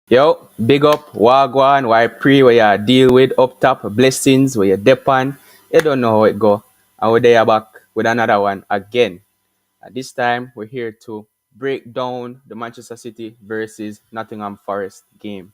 Yo, big up, Wagwan, why pre where you deal with up top blessings where you depend. You don't know how it go. And we're there back with another one again. And this time we're here to break down the Manchester City versus Nottingham Forest game.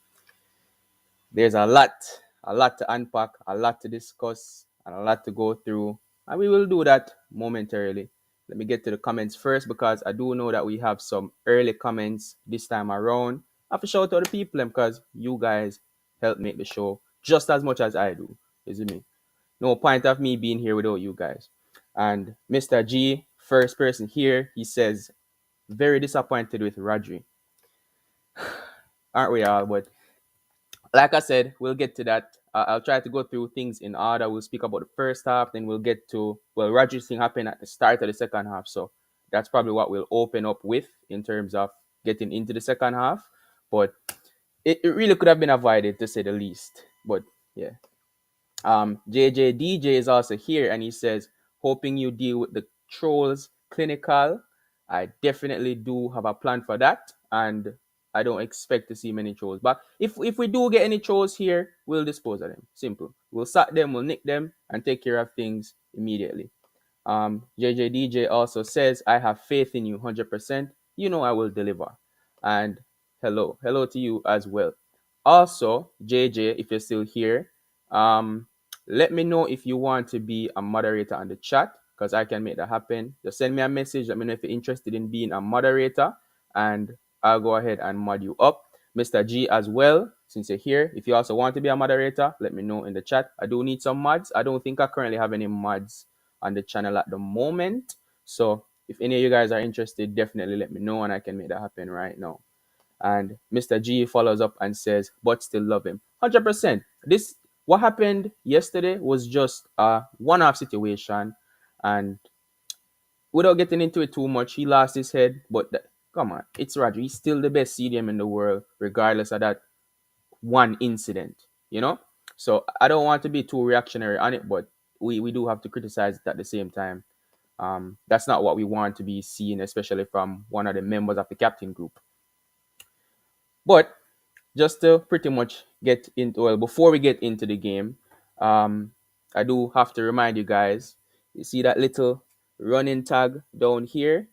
There's a lot to unpack, a lot to discuss, and a lot to go through. And we will do that momentarily. Let me get to the comments first because I do know that we have some early comments this time around. I have to shout out the people because you guys help make the show just as much as I do. Is it me? No point of me being here without you guys. And Mr. G, first person here, he says, very disappointed with Rodri. Aren't we all? But like I said, we'll get to that. I'll try to go through things in order. We'll speak about the first half, then we'll get to Rodri's thing happened at the start of the second half, so that's probably what we'll open up with in terms of getting into the second half. But it really could have been avoided to say the least. But yeah, JJ is also here and he says, hoping you deal with the trolls clinical. I definitely do have a plan for that. And I don't expect to see many trolls. But if we do get any trolls here, we'll dispose of them. Simple. We'll sack them, we'll nick them, and take care of things immediately. JJDJ also says, I have faith in you 100%. You know I will deliver. And hello to you as well. Also, JJ, if you're still here, um, let me know if you want to be a moderator on the chat because I can make that happen. Just send me a message. Let me know if you're interested in being a moderator, and I'll go ahead and mod you up. Mr. G as well, since you're here, if you also want to be a moderator, let me know in the chat. I do need some mods. I don't think I currently have any mods on the channel at the moment. So if any of you guys are interested, definitely let me know and I can make that happen right now. And Mr. G follows up and says, but still love him. 100%. What happened yesterday was just a one-off situation. And without getting into it too much, he lost his head. But come on, it's Rodri. He's still the best CDM in the world, regardless of that one incident, you know? So I don't want to be too reactionary on it, but we do have to criticize it at the same time. That's not what we want to be seen, especially from one of the members of the captain group. But just to pretty much get into, well, before we get into the game, I do have to remind you guys, you see that little running tag down here?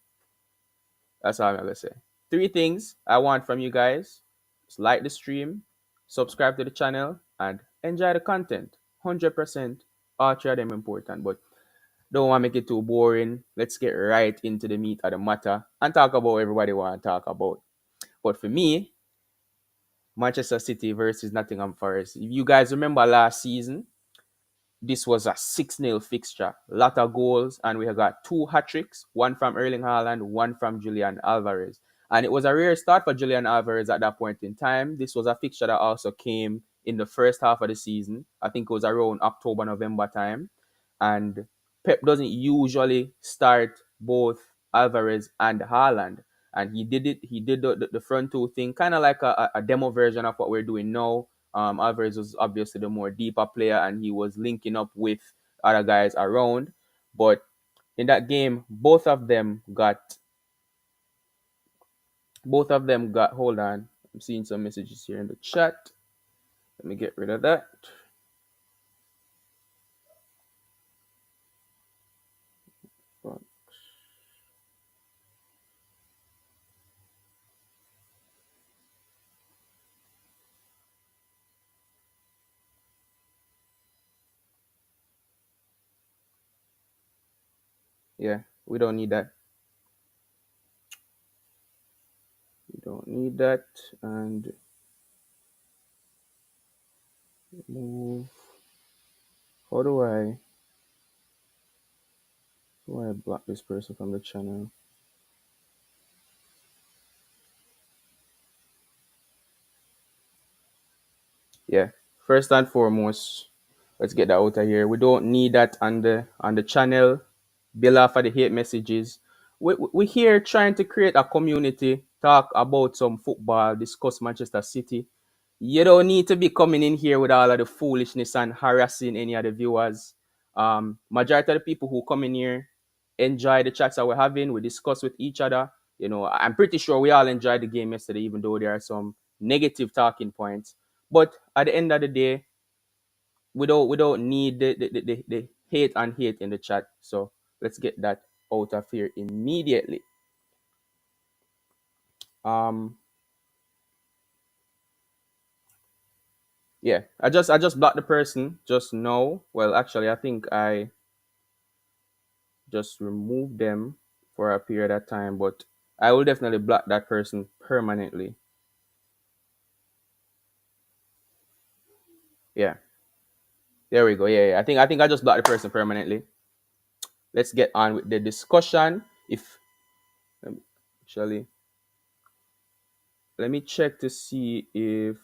That's all I'm gonna say. Three things I want from you guys: just like the stream, subscribe to the channel, and enjoy the content. 100%. All three of them important, but don't want to make it too boring. Let's get right into the meat of the matter and talk about what everybody want to talk about. But for me, Manchester City versus Nottingham Forest. If you guys remember last season, this was a 6-0 fixture. A lot of goals, and we have got two hat tricks, one from Erling Haaland, one from Julian Alvarez. And it was a rare start for Julian Alvarez at that point in time. This was a fixture that also came in the first half of the season. I think it was around October, November time. And Pep doesn't usually start both Alvarez and Haaland. And he did it. He did the front two thing, kind of like a demo version of what we're doing now. Alvarez was obviously the more deeper player, and he was linking up with other guys around. But in that game, both of them got. Hold on, I'm seeing some messages here in the chat. Let me get rid of that. Yeah, we don't need that. We don't need that. And move. How do I block this person from the channel? Yeah. First and foremost, let's get that out of here. We don't need that on the channel. Bill off of the hate messages. We here trying to create a community, talk about some football, discuss Manchester City. You don't need to be coming in here with all of the foolishness and harassing any of the viewers. Majority of the people who come in here enjoy the chats that we're having. We discuss with each other. I'm pretty sure we all enjoyed the game yesterday, even though there are some negative talking points. But at the end of the day, we don't need the hate and hate in the chat. So let's get that out of here immediately. Um yeah, I just blocked the person just now. Well, actually, I think I just removed them for a period of time, but I will definitely block that person permanently. Yeah, there we go. Yeah, yeah. I think I just blocked the person permanently. Let's get on with the discussion. If actually, let me check to see if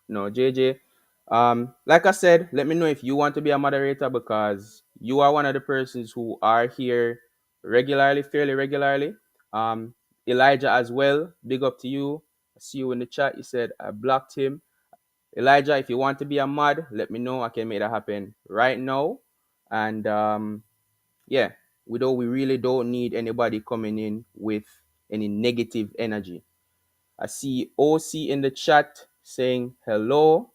no JJ. Like I said, let me know if you want to be a moderator because you are one of the persons who are here regularly, fairly regularly. Um, Elijah as well. Big up to you. I see you in the chat. You said I blocked him. Elijah, if you want to be a mod, let me know. I can make that happen right now. And yeah, we really don't need anybody coming in with any negative energy. I see OC in the chat saying hello.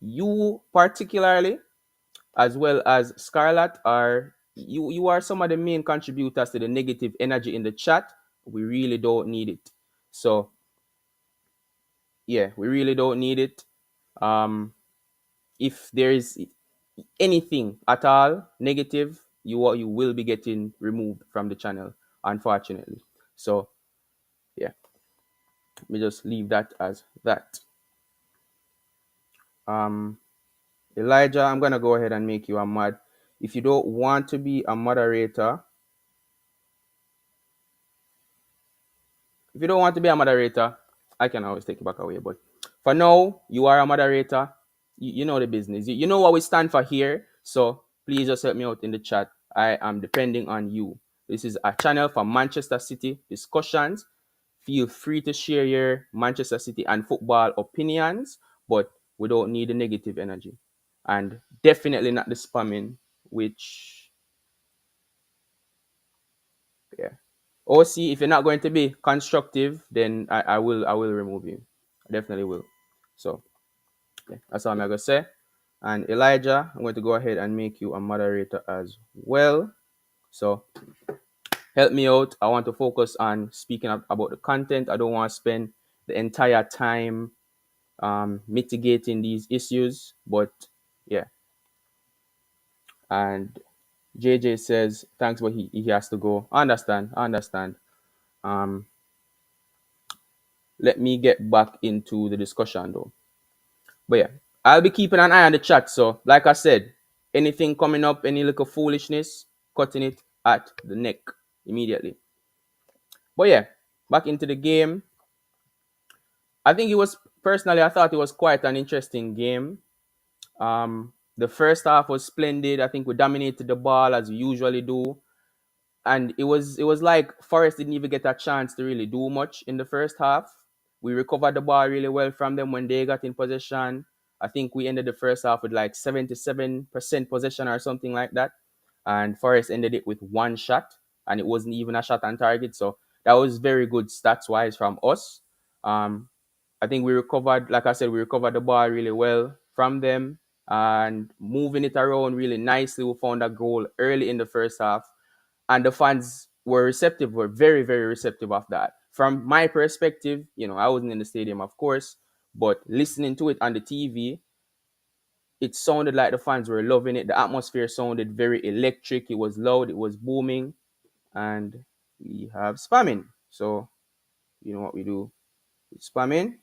You particularly, as well as Scarlett, you are some of the main contributors to the negative energy in the chat. We really don't need it. So yeah, we really don't need it. If there is anything at all negative, you will be getting removed from the channel, unfortunately. So yeah, let me just leave that as that. Um, Elijah, I'm gonna go ahead and make you a mod. If you don't want to be a moderator, if you don't want to be a moderator, I can always take you back away. But for now, you are a moderator. You know the business. You know what we stand for here. So please just help me out in the chat. I am depending on you. This is a channel for Manchester City discussions. Feel free to share your Manchester City and football opinions, but we don't need the negative energy. And definitely not the spamming, which, yeah. OC, if you're not going to be constructive, then I will remove you. I definitely will. So yeah, that's all I'm gonna say. And Elijah, I'm going to go ahead and make you a moderator as well. So help me out. I want to focus on speaking about the content. I don't want to spend the entire time mitigating these issues. But yeah, and JJ says thanks, but he has to go. I understand. I understand. Um, let me get back into the discussion though. But yeah, I'll be keeping an eye on the chat. So, like I said, anything coming up, any little foolishness, cutting it at the neck immediately. But yeah, back into the game. I think it was personally, I thought it was quite an interesting game. The first half was splendid. I think we dominated the ball as we usually do. And it was like Forrest didn't even get a chance to really do much in the first half. We recovered the ball really well from them when they got in possession. I think we ended the first half with like 77% possession or something like that. And Forrest ended it with one shot, and it wasn't even a shot on target. So that was very good stats wise from us. Um, I think we recovered, like I said, we recovered the ball really well from them and moving it around really nicely. We found a goal early in the first half, and the fans were receptive, were very, very receptive of that. From my perspective, I wasn't in the stadium, of course, but listening to it on the TV, it sounded like the fans were loving it. The atmosphere sounded very electric. It was loud, it was booming, and we have spamming. So, you know what we do with spamming?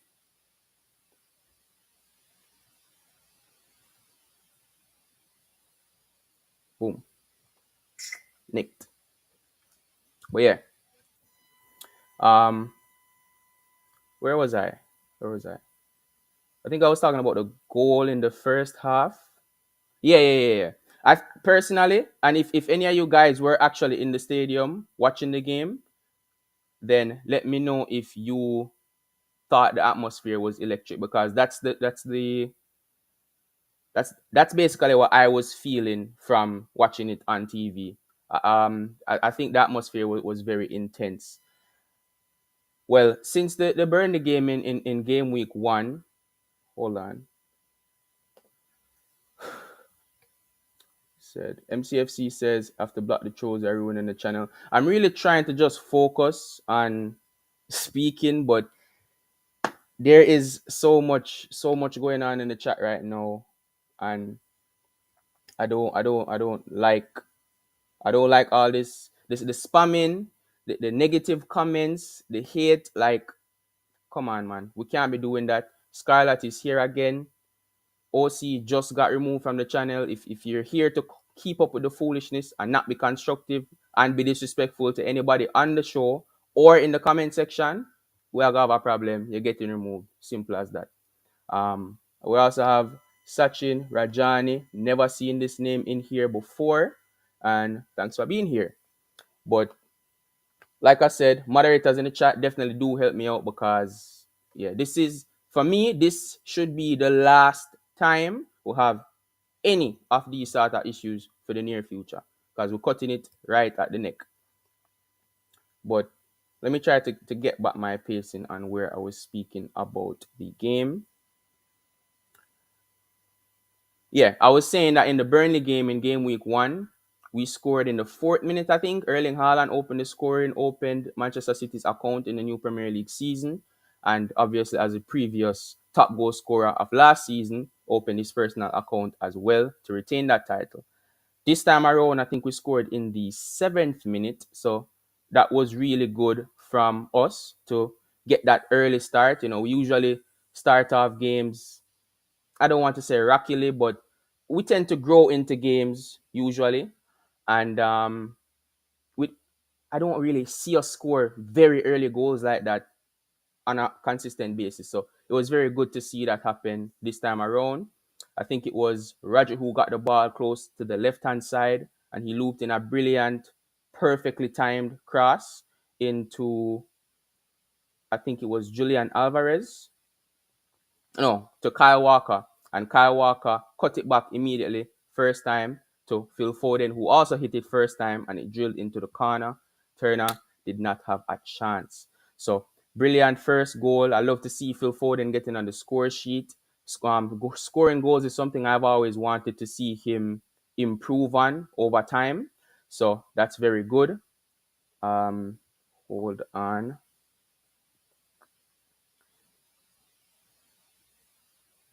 Boom, nicked. But yeah, um, where was I? Where was I? I think I was talking about the goal in the first half. Yeah. I personally, and if any of you guys were actually in the stadium watching the game, then let me know if you thought the atmosphere was electric, because that's basically what I was feeling from watching it on TV. I think the atmosphere was very intense. Well, since they burned the game in game week one, hold on. Said MCFC says after block the trolls everyone in the channel. I'm really trying to just focus on speaking, but there is so much going on in the chat right now, and I don't like all this the spamming, the negative comments, the hate. Like, come on, man, we can't be doing that. Scarlett is here again. OC just got removed from the channel. If you're here to keep up with the foolishness and not be constructive and be disrespectful to anybody on the show or in the comment section, we are gonna have a problem. You're getting removed. Simple as that. We also have Sachin Rajani. Never seen this name in here before, and thanks for being here. But like I said, moderators in the chat definitely do help me out, because yeah, this is, for me, this should be the last time we have any of these sort of issues for the near future, because we're cutting it right at the neck. But let me try to get back my pacing on where I was speaking about the game. Yeah, I was saying that in the Burnley game in game week one, we scored in the 4th minute, I think. Erling Haaland opened the scoring, opened Manchester City's account in the new Premier League season. And obviously, as a previous top goal scorer of last season, opened his personal account as well to retain that title. This time around, I think we scored in the 7th minute. So that was really good from us to get that early start. We usually start off games, I don't want to say rockily, but we tend to grow into games usually. And we I don't really see us score very early goals like that on a consistent basis. So it was very good to see that happen this time around. I think it was Rodri who got the ball close to the left-hand side, and he looped in a brilliant, perfectly timed cross into, I think it was Julian Alvarez. No, to Kyle Walker. And Kyle Walker cut it back immediately, first time, to Phil Foden, who also hit it first time, and it drilled into the corner. Turner did not have a chance. So, brilliant first goal. I love to see Phil Foden getting on the score sheet. Scoring goals is something I've always wanted to see him improve on over time. So, that's very good. Hold on.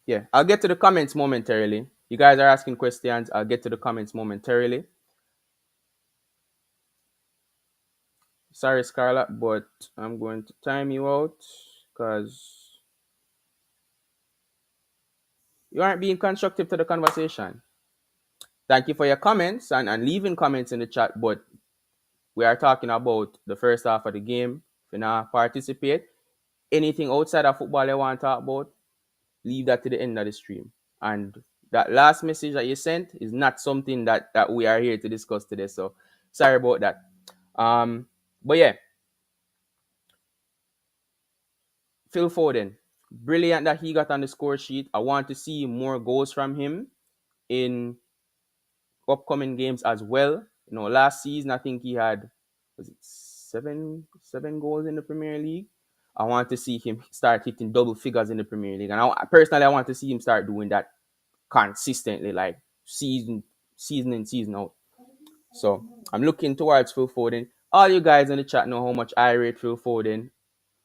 Yeah, I'll get to the comments momentarily. You guys are asking questions. I'll get to the comments momentarily. Sorry, Scarlett, but I'm going to time you out because you aren't being constructive to the conversation. Thank you for your comments and leaving comments in the chat, but we are talking about the first half of the game. If you not participate, anything outside of football you want to talk about, leave that to the end of the stream. And that last message that you sent is not something that we are here to discuss today. So sorry about that. But yeah, Phil Foden, brilliant that he got on the score sheet. I want to see more goals from him in upcoming games as well. Last season I think he had, was it seven goals in the Premier League. I want to see him start hitting double figures in the Premier League, and I want to see him start doing that consistently, like season in, season out. So I'm looking towards Phil Foden. All you guys in the chat know how much I rate Phil Foden,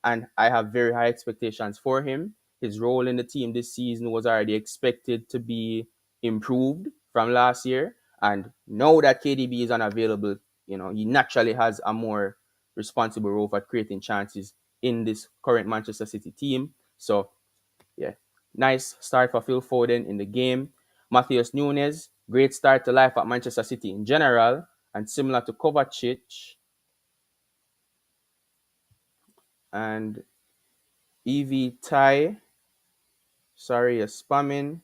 and I have very high expectations for him. His role in the team this season was already expected to be improved from last year, and now that KDB is unavailable, he naturally has a more responsible role for creating chances in this current Manchester City team. So, yeah, nice start for Phil Foden in the game. Matheus Nunes, great start to life at Manchester City in general, and similar to Kovacic and EV Tai. Sorry, you're spamming.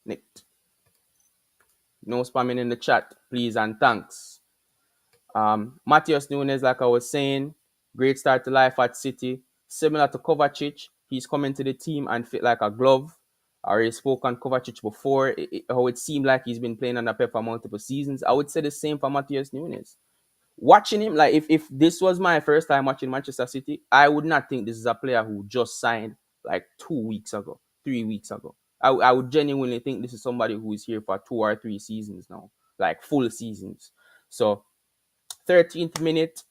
Nick. No spamming in the chat, please and thanks. Matheus Nunes, like I was saying, great start to life at City. Similar to Kovacic, he's coming to the team and fit like a glove. I already spoke on Kovacic before, how it seemed like he's been playing under Pep for multiple seasons. I would say the same for Matheus Nunes. watching him, like if this was my first time watching Manchester City, I would not think this is a player who just signed like 2 weeks ago, 3 weeks ago. I would genuinely think this is somebody who is here for 2 or 3 seasons now, like full seasons. So 13th minute,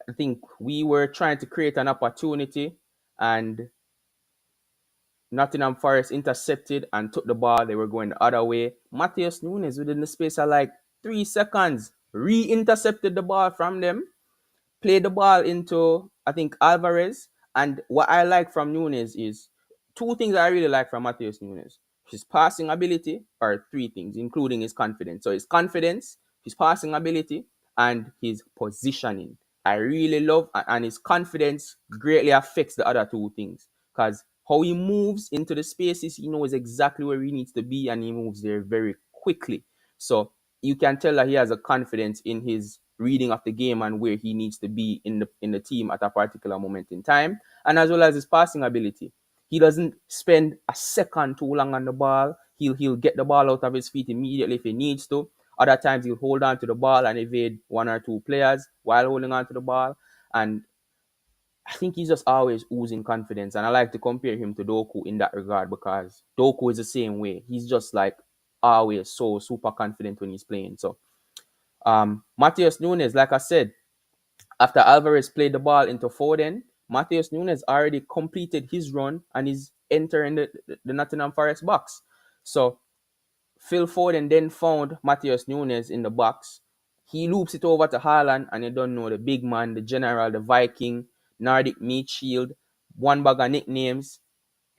I think we were trying to create an opportunity, and Nottingham Forest intercepted and took the ball. They were going the other way. Matheus Nunes, within the space of like 3 seconds, re-intercepted the ball from them, played the ball into, I think, Alvarez. And what I like from Nunes is two things I really like from Matheus Nunes: his passing ability, or three things, including his confidence. So his confidence, his passing ability, and his positioning. I really love, and his confidence greatly affects the other two things, because how he moves into the spaces, he knows exactly where he needs to be, and he moves there very quickly. So you can tell that he has a confidence in his reading of the game and where he needs to be in the team at a particular moment in time, and as well as his passing ability. He doesn't spend a second too long on the ball. He'll get the ball out of his feet immediately if he needs to. Other times he'll hold on to the ball and evade one or two players while holding on to the ball. And I think he's just always oozing confidence. And I like to compare him to Doku in that regard, because Doku is the same way. He's just like always so super confident when he's playing. So Matheus Nunes, like I said, after Alvarez played the ball into Foden, Matheus Nunes already completed his run and is entering the Nottingham Forest box. So Phil Foden then found Matheus Nunes in the box. He loops it over to Haaland, and you don't know, the big man, the general, the Viking, Nordic meat shield, one bag of nicknames,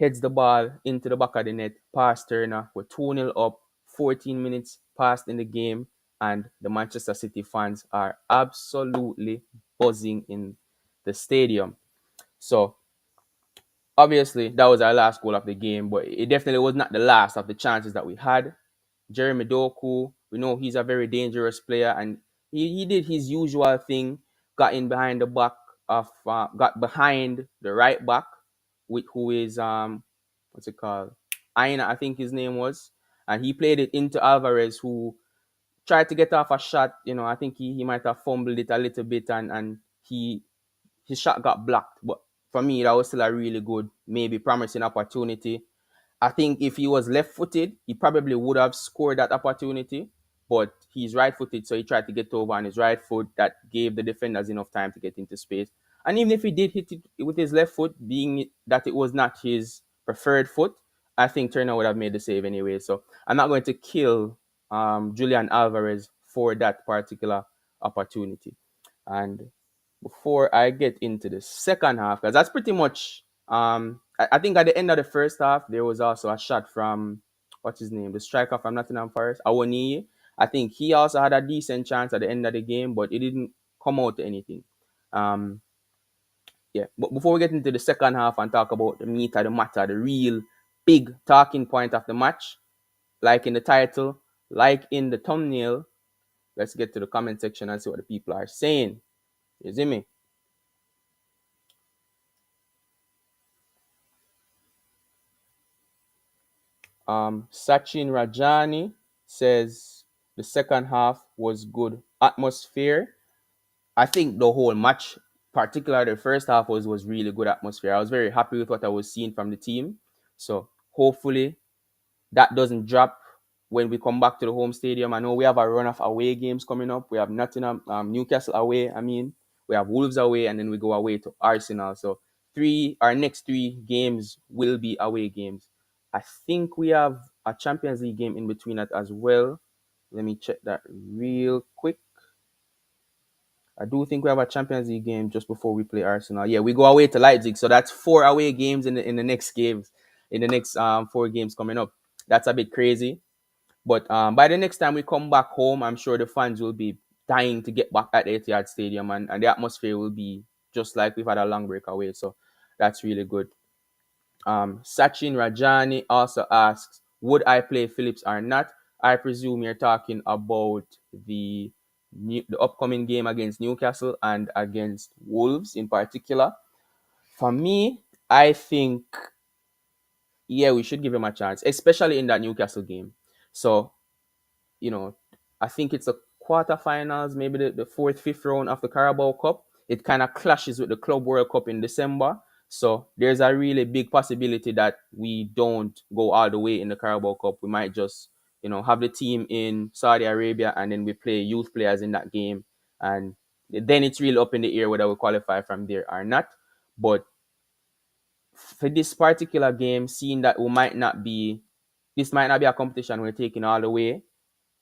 heads the ball into the back of the net, past Turner. We're 2-0 up, 14 minutes passed in the game, and the Manchester City fans are absolutely buzzing in the stadium. So, obviously, that was our last goal of the game, but it definitely was not the last of the chances that we had. Jeremy Doku, we know he's a very dangerous player, and he did his usual thing, got in behind the back got behind the right back, with who is what's it called, Aina, I think his name was, and he played it into Alvarez, who tried to get off a shot. I think he might have fumbled it a little bit, and he his shot got blocked. But for me, that was still a really good, maybe promising opportunity. I think if he was left-footed, he probably would have scored that opportunity, but he's right-footed, so he tried to get over on his right foot. That gave the defenders enough time to get into space. And even if he did hit it with his left foot, being that it was not his preferred foot, I think Turner would have made the save anyway. So I'm not going to kill Julian Alvarez for that particular opportunity. And before I get into the second half, because that's pretty much I think at the end of the first half there was also a shot from, what's his name, the striker from Nottingham Forest, Awoniyi. I think he also had a decent chance at the end of the game, but it didn't come out to anything. Um, yeah, but before we get into the second half and talk about the meat of the matter, the real big talking point of the match, like in the title, like in the thumbnail, let's get to the comment section and see what the people are saying. You see me? Sachin Rajani says the second half was good atmosphere. I think the whole match, particularly the first half, was really good atmosphere. I was very happy with what I was seeing from the team. So hopefully that doesn't drop when we come back to the home stadium. I know we have a run of away games coming up. We have Nottingham, Newcastle away. We have Wolves away, and then we go away to Arsenal. So our next three games will be away games. I think we have a Champions League game in between that as well. Let me check that real quick. I do think we have a Champions League game just before we play Arsenal. Yeah, we go away to Leipzig, so that's 4 away games in the next games, in the next 4 games coming up. That's a bit crazy, but by the next time we come back home, I'm sure the fans will be dying to get back at the Etihad Stadium, and the atmosphere will be just like we've had a long break away. So that's really good. Sachin Rajani also asks, would I play Phillips or not? I presume you're talking about the upcoming game against Newcastle and against Wolves in particular. For me, I think, yeah, we should give him a chance, especially in that Newcastle game. So, I think it's a quarterfinals, maybe the fourth, fifth round of the Carabao Cup. It kind of clashes with the Club World Cup in December. So there's a really big possibility that we don't go all the way in the Carabao Cup. We might just, have the team in Saudi Arabia and then we play youth players in that game. And then it's really up in the air whether we qualify from there or not. But for this particular game, seeing that this might not be a competition we're taking all the way,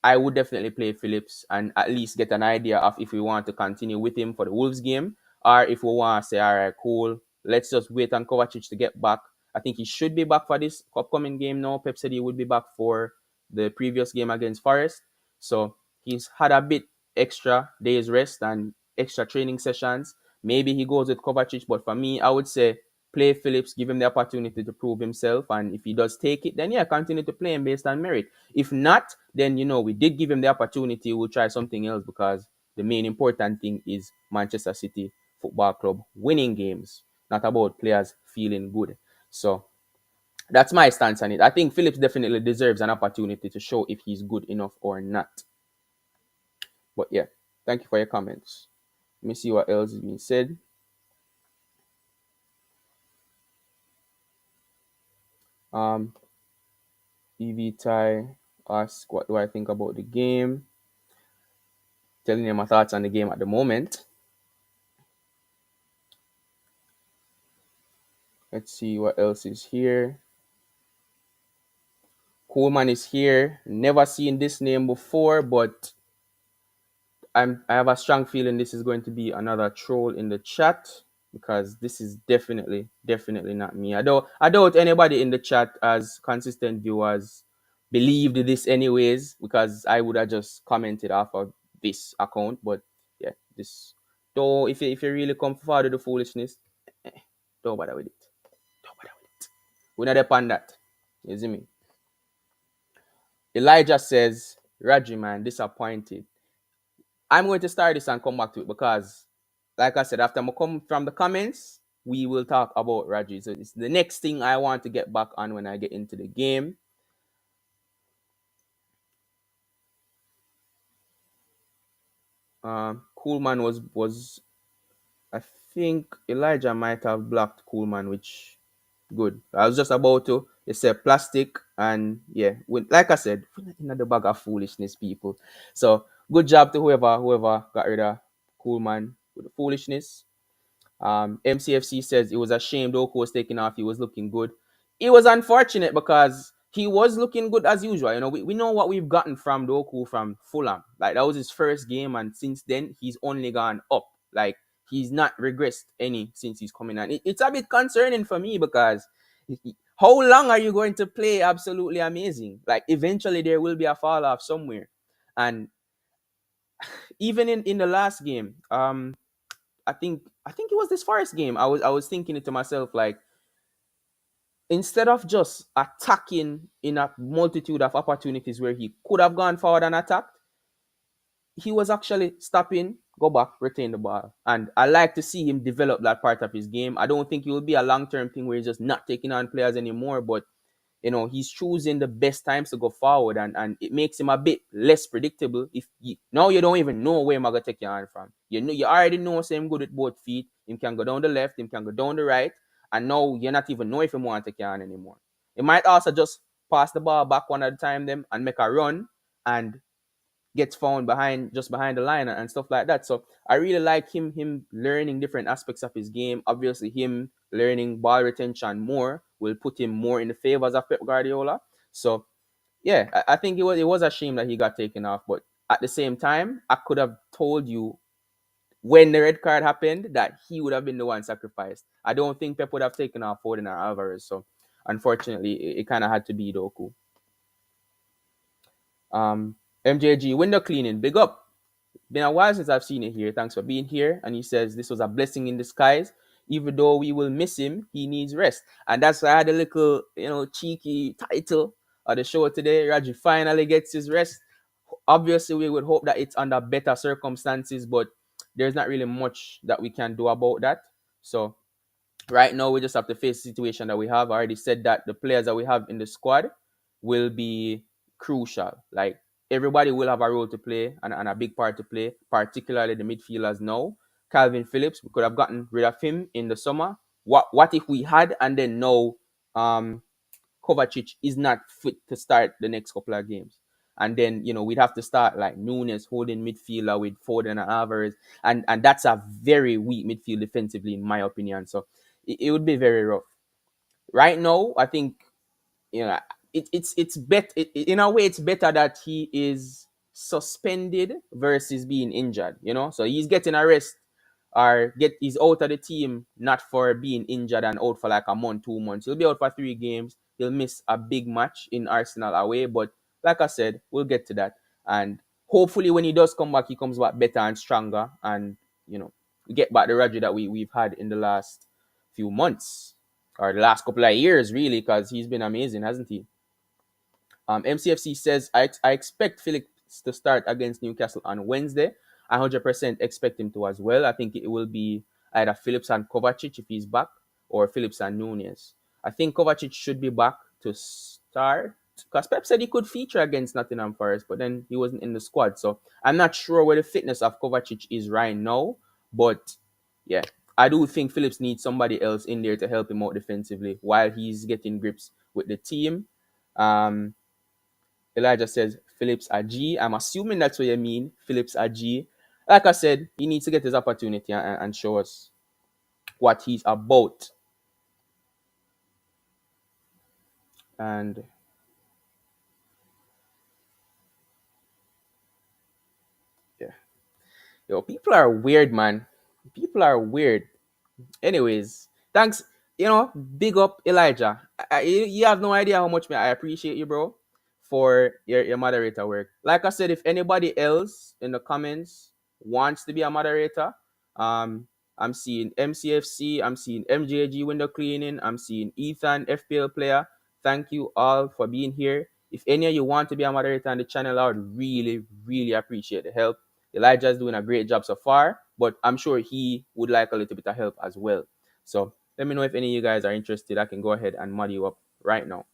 I would definitely play Phillips and at least get an idea of if we want to continue with him for the Wolves game or if we want to say, all right, cool, let's just wait on Kovacic to get back. I think he should be back for this upcoming game now. Pep said he would be back for the previous game against Forrest. So he's had a bit extra days rest and extra training sessions. Maybe he goes with Kovacic, but for me, I would say play Phillips, give him the opportunity to prove himself. And if he does take it, then yeah, continue to play him based on merit. If not, then we did give him the opportunity. We'll try something else because the main important thing is Manchester City Football Club winning games, not about players feeling good. So that's my stance on it. I think Phillips definitely deserves an opportunity to show if he's good enough or not. But yeah, thank you for your comments. Let me see what else is being said. EV Ty ask, what do I think about the game? Telling you my thoughts on the game at the moment. Let's see what else is here. Coleman is here. Never seen this name before, but I have a strong feeling this is going to be another troll in the chat because this is definitely not me. I doubt anybody in the chat as consistent viewers believed this anyways because I would have just commented off of this account. But yeah, this though if you really come forward with the foolishness, don't bother with it. Don't bother with it. We're not upon that. You see me? Elijah says, Rodri, man, disappointed. I'm going to start this and come back to it because, like I said, after I come from the comments, we will talk about Rodri. So it's the next thing I want to get back on when I get into the game. Coolman was I think Elijah might have blocked Coolman, which good. I was just about to. It's a plastic, and yeah, like I said, we're not in the bag of foolishness, people. So good job to whoever got rid of Coolman with the foolishness. MCFC says it was a shame Doku was taken off. He was looking good. It was unfortunate because he was looking good as usual. We know what we've gotten from Doku from Fulham. Like that was his first game, and since then he's only gone up. Like he's not regressed any since he's coming on. It's a bit concerning for me because how long are you going to play absolutely amazing? Like eventually there will be a fall off somewhere, and even in the last game, I think it was this first game. I was thinking it to myself like instead of just attacking in a multitude of opportunities where he could have gone forward and attacked, he was actually stopping, go back, retain the ball. And I like to see him develop that part of his game. I don't think it will be a long-term thing where he's just not taking on players anymore, but he's choosing the best times to go forward, and it makes him a bit less predictable. Now you don't even know where I'm gonna take your hand from. You already know same good with both feet. Him can go down the left, him can go down the right, and now you're not even know if you want to take your hand anymore. It might also just pass the ball back one at a time them and make a run and gets found behind the line and stuff like that. So I really like him learning different aspects of his game. Obviously, him learning ball retention more will put him more in the favors of Pep Guardiola. So yeah, I think it was a shame that he got taken off, but at the same time, I could have told you when the red card happened that he would have been the one sacrificed. I don't think Pep would have taken off Foden or Alvarez. So unfortunately, it kind of had to be Doku. MJG window cleaning, big up. Been a while since I've seen it here. Thanks for being here. And he says this was a blessing in disguise. Even though we will miss him, he needs rest. And that's why I had a little, cheeky title of the show today. Raji finally gets his rest. Obviously, we would hope that it's under better circumstances, but there's not really much that we can do about that. So right now, we just have to face the situation that we have. I already said that the players that we have in the squad will be crucial. Like everybody will have a role to play and a big part to play, particularly the midfielders now. Calvin Phillips, we could have gotten rid of him in the summer. What if we had, and then now um Kovacic is not fit to start the next couple of games. And then, we'd have to start like Nunes holding midfielder with Foden and Alvarez. And that's a very weak midfield defensively, in my opinion. So it would be very rough. Right now, I think you know it's bet in a way it's better that he is suspended versus being injured, so he's getting a rest, or he's out of the team, not for being injured and out for like a month, 2 months. He'll be out for 3 games. He'll miss a big match in Arsenal away, but like I said, we'll get to that. And hopefully when he does come back, he comes back better and stronger, and we get back the Rodri that we've had in the last few months, or the last couple of years, really, because he's been amazing, hasn't he? MCFC says, I expect Phillips to start against Newcastle on Wednesday. I 100% expect him to as well. I think it will be either Phillips and Kovacic if he's back, or Phillips and Nunes. I think Kovacic should be back to start, because Pep said he could feature against Nottingham Forest, but then he wasn't in the squad. So I'm not sure where the fitness of Kovacic is right now. But yeah, I do think Phillips needs somebody else in there to help him out defensively while he's getting grips with the team. Elijah says Phillips a G. I'm assuming that's what you mean, Phillips a G. Like I said, he needs to get his opportunity and show us what he's about. And yeah, people are weird, man. People are weird. Anyways, thanks. Big up Elijah. You have no idea how much I appreciate you, bro, for your moderator work. Like I said, if anybody else in the comments wants to be a moderator, I'm seeing MCFC, I'm seeing MJG window cleaning, I'm seeing Ethan FPL player. Thank you all for being here. If any of you want to be a moderator on the channel, I would really, really appreciate the help. Elijah is doing a great job so far, but I'm sure he would like a little bit of help as well. So let me know if any of you guys are interested. I can go ahead and mod you up right now.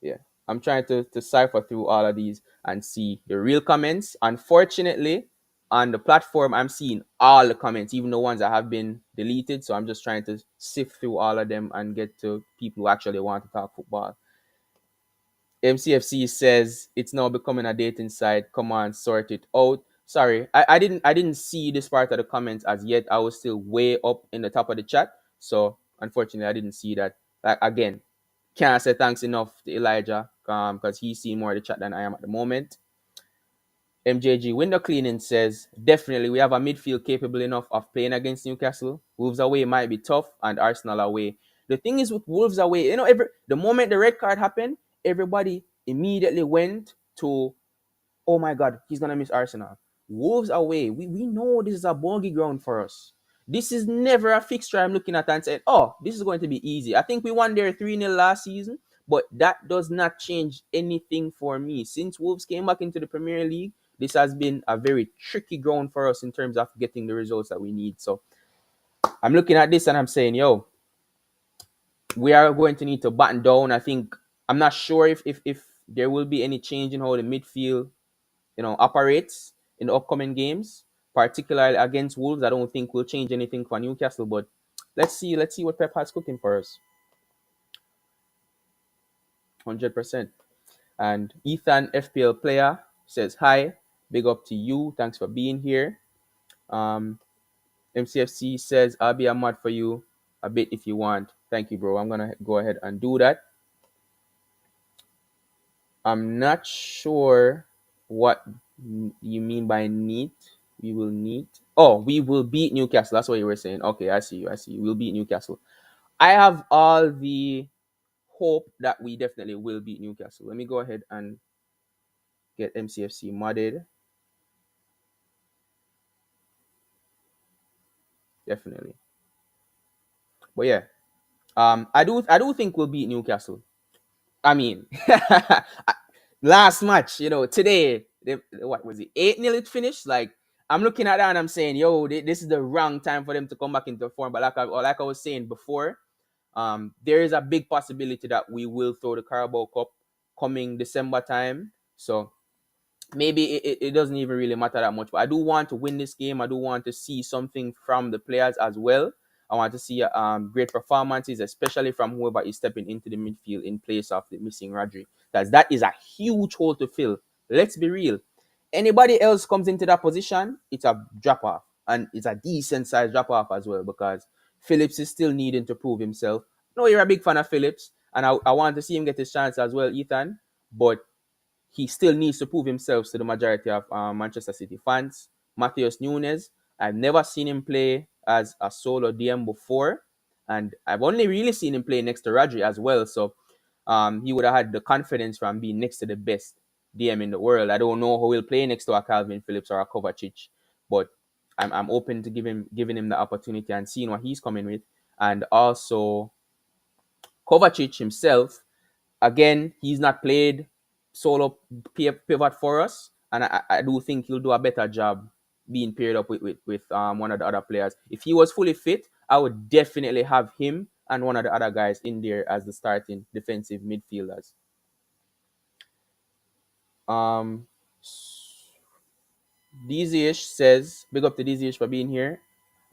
Yeah, I'm trying to cipher through all of these and see the real comments. Unfortunately, on the platform, I'm seeing all the comments, even the ones that have been deleted. So I'm just trying to sift through all of them and get to people who actually want to talk football. MCFC says it's now becoming a dating site. Come on, sort it out. Sorry, I didn't see this part of the comments as yet. I was still way up in the top of the chat. So unfortunately I didn't see that. Like, again, can't say thanks enough to Elijah, because he's seeing more of the chat than I am at the moment. MJG window cleaning says, definitely we have a midfield capable enough of playing against Newcastle. Wolves away might be tough, and Arsenal away. The thing is with Wolves away, the moment the red card happened, everybody immediately went to, oh my God, he's going to miss Arsenal. Wolves away, we know this is a bogey ground for us. This is never a fixture I'm looking at and saying, oh, this is going to be easy. I think we won there 3-0 last season, but that does not change anything for me. Since Wolves came back into the Premier League, this has been a very tricky ground for us in terms of getting the results that we need. So I'm looking at this and I'm saying, yo, we are going to need to batten down. I'm not sure if there will be any change in how the midfield operates in the upcoming games, particularly against Wolves. I don't think we'll change anything for Newcastle, but let's see what Pep has cooking for us. 100%. And Ethan FPL player says hi, big up to you, thanks for being here. MCFC says I'll be a mod for you a bit if you want. Thank you, bro. I'm gonna go ahead and do that. I'm not sure what you mean by neat. We will need. Oh, we will beat Newcastle. That's what you were saying. Okay, I see you. We'll beat Newcastle. I have all the hope that we definitely will beat Newcastle. Let me go ahead and get MCFC modded. Definitely. But yeah, I do think we'll beat Newcastle. I mean, last match, today, what was it? 8-0 it finished. Like, I'm looking at that and I'm saying, yo, this is the wrong time for them to come back into form. But like I was saying before, there is a big possibility that we will throw the Carabao Cup coming December time. So maybe it doesn't even really matter that much. But I do want to win this game. I do want to see something from the players as well. I want to see great performances, especially from whoever is stepping into the midfield in place of the missing Rodri. Because that is a huge hole to fill. Let's be real. Anybody else comes into that position, it's a drop off. And it's a decent size drop off as well because Phillips is still needing to prove himself. No, you're a big fan of Phillips, and I want to see him get his chance as well, Ethan. But he still needs to prove himself to the majority of Manchester City fans. Matheus Nunes, I've never seen him play as a solo DM before, and I've only really seen him play next to Rodri as well. So he would have had the confidence from being next to the best DM in the world. I don't know who will play next to a Calvin Phillips or a Kovacic, but I'm open to giving him the opportunity and seeing what he's coming with. And also Kovacic himself, again, he's not played solo pivot for us, and I do think he'll do a better job being paired up with one of the other players. If he was fully fit, I would definitely have him and one of the other guys in there as the starting defensive midfielders. Um, DZish says, big up to DZish for being here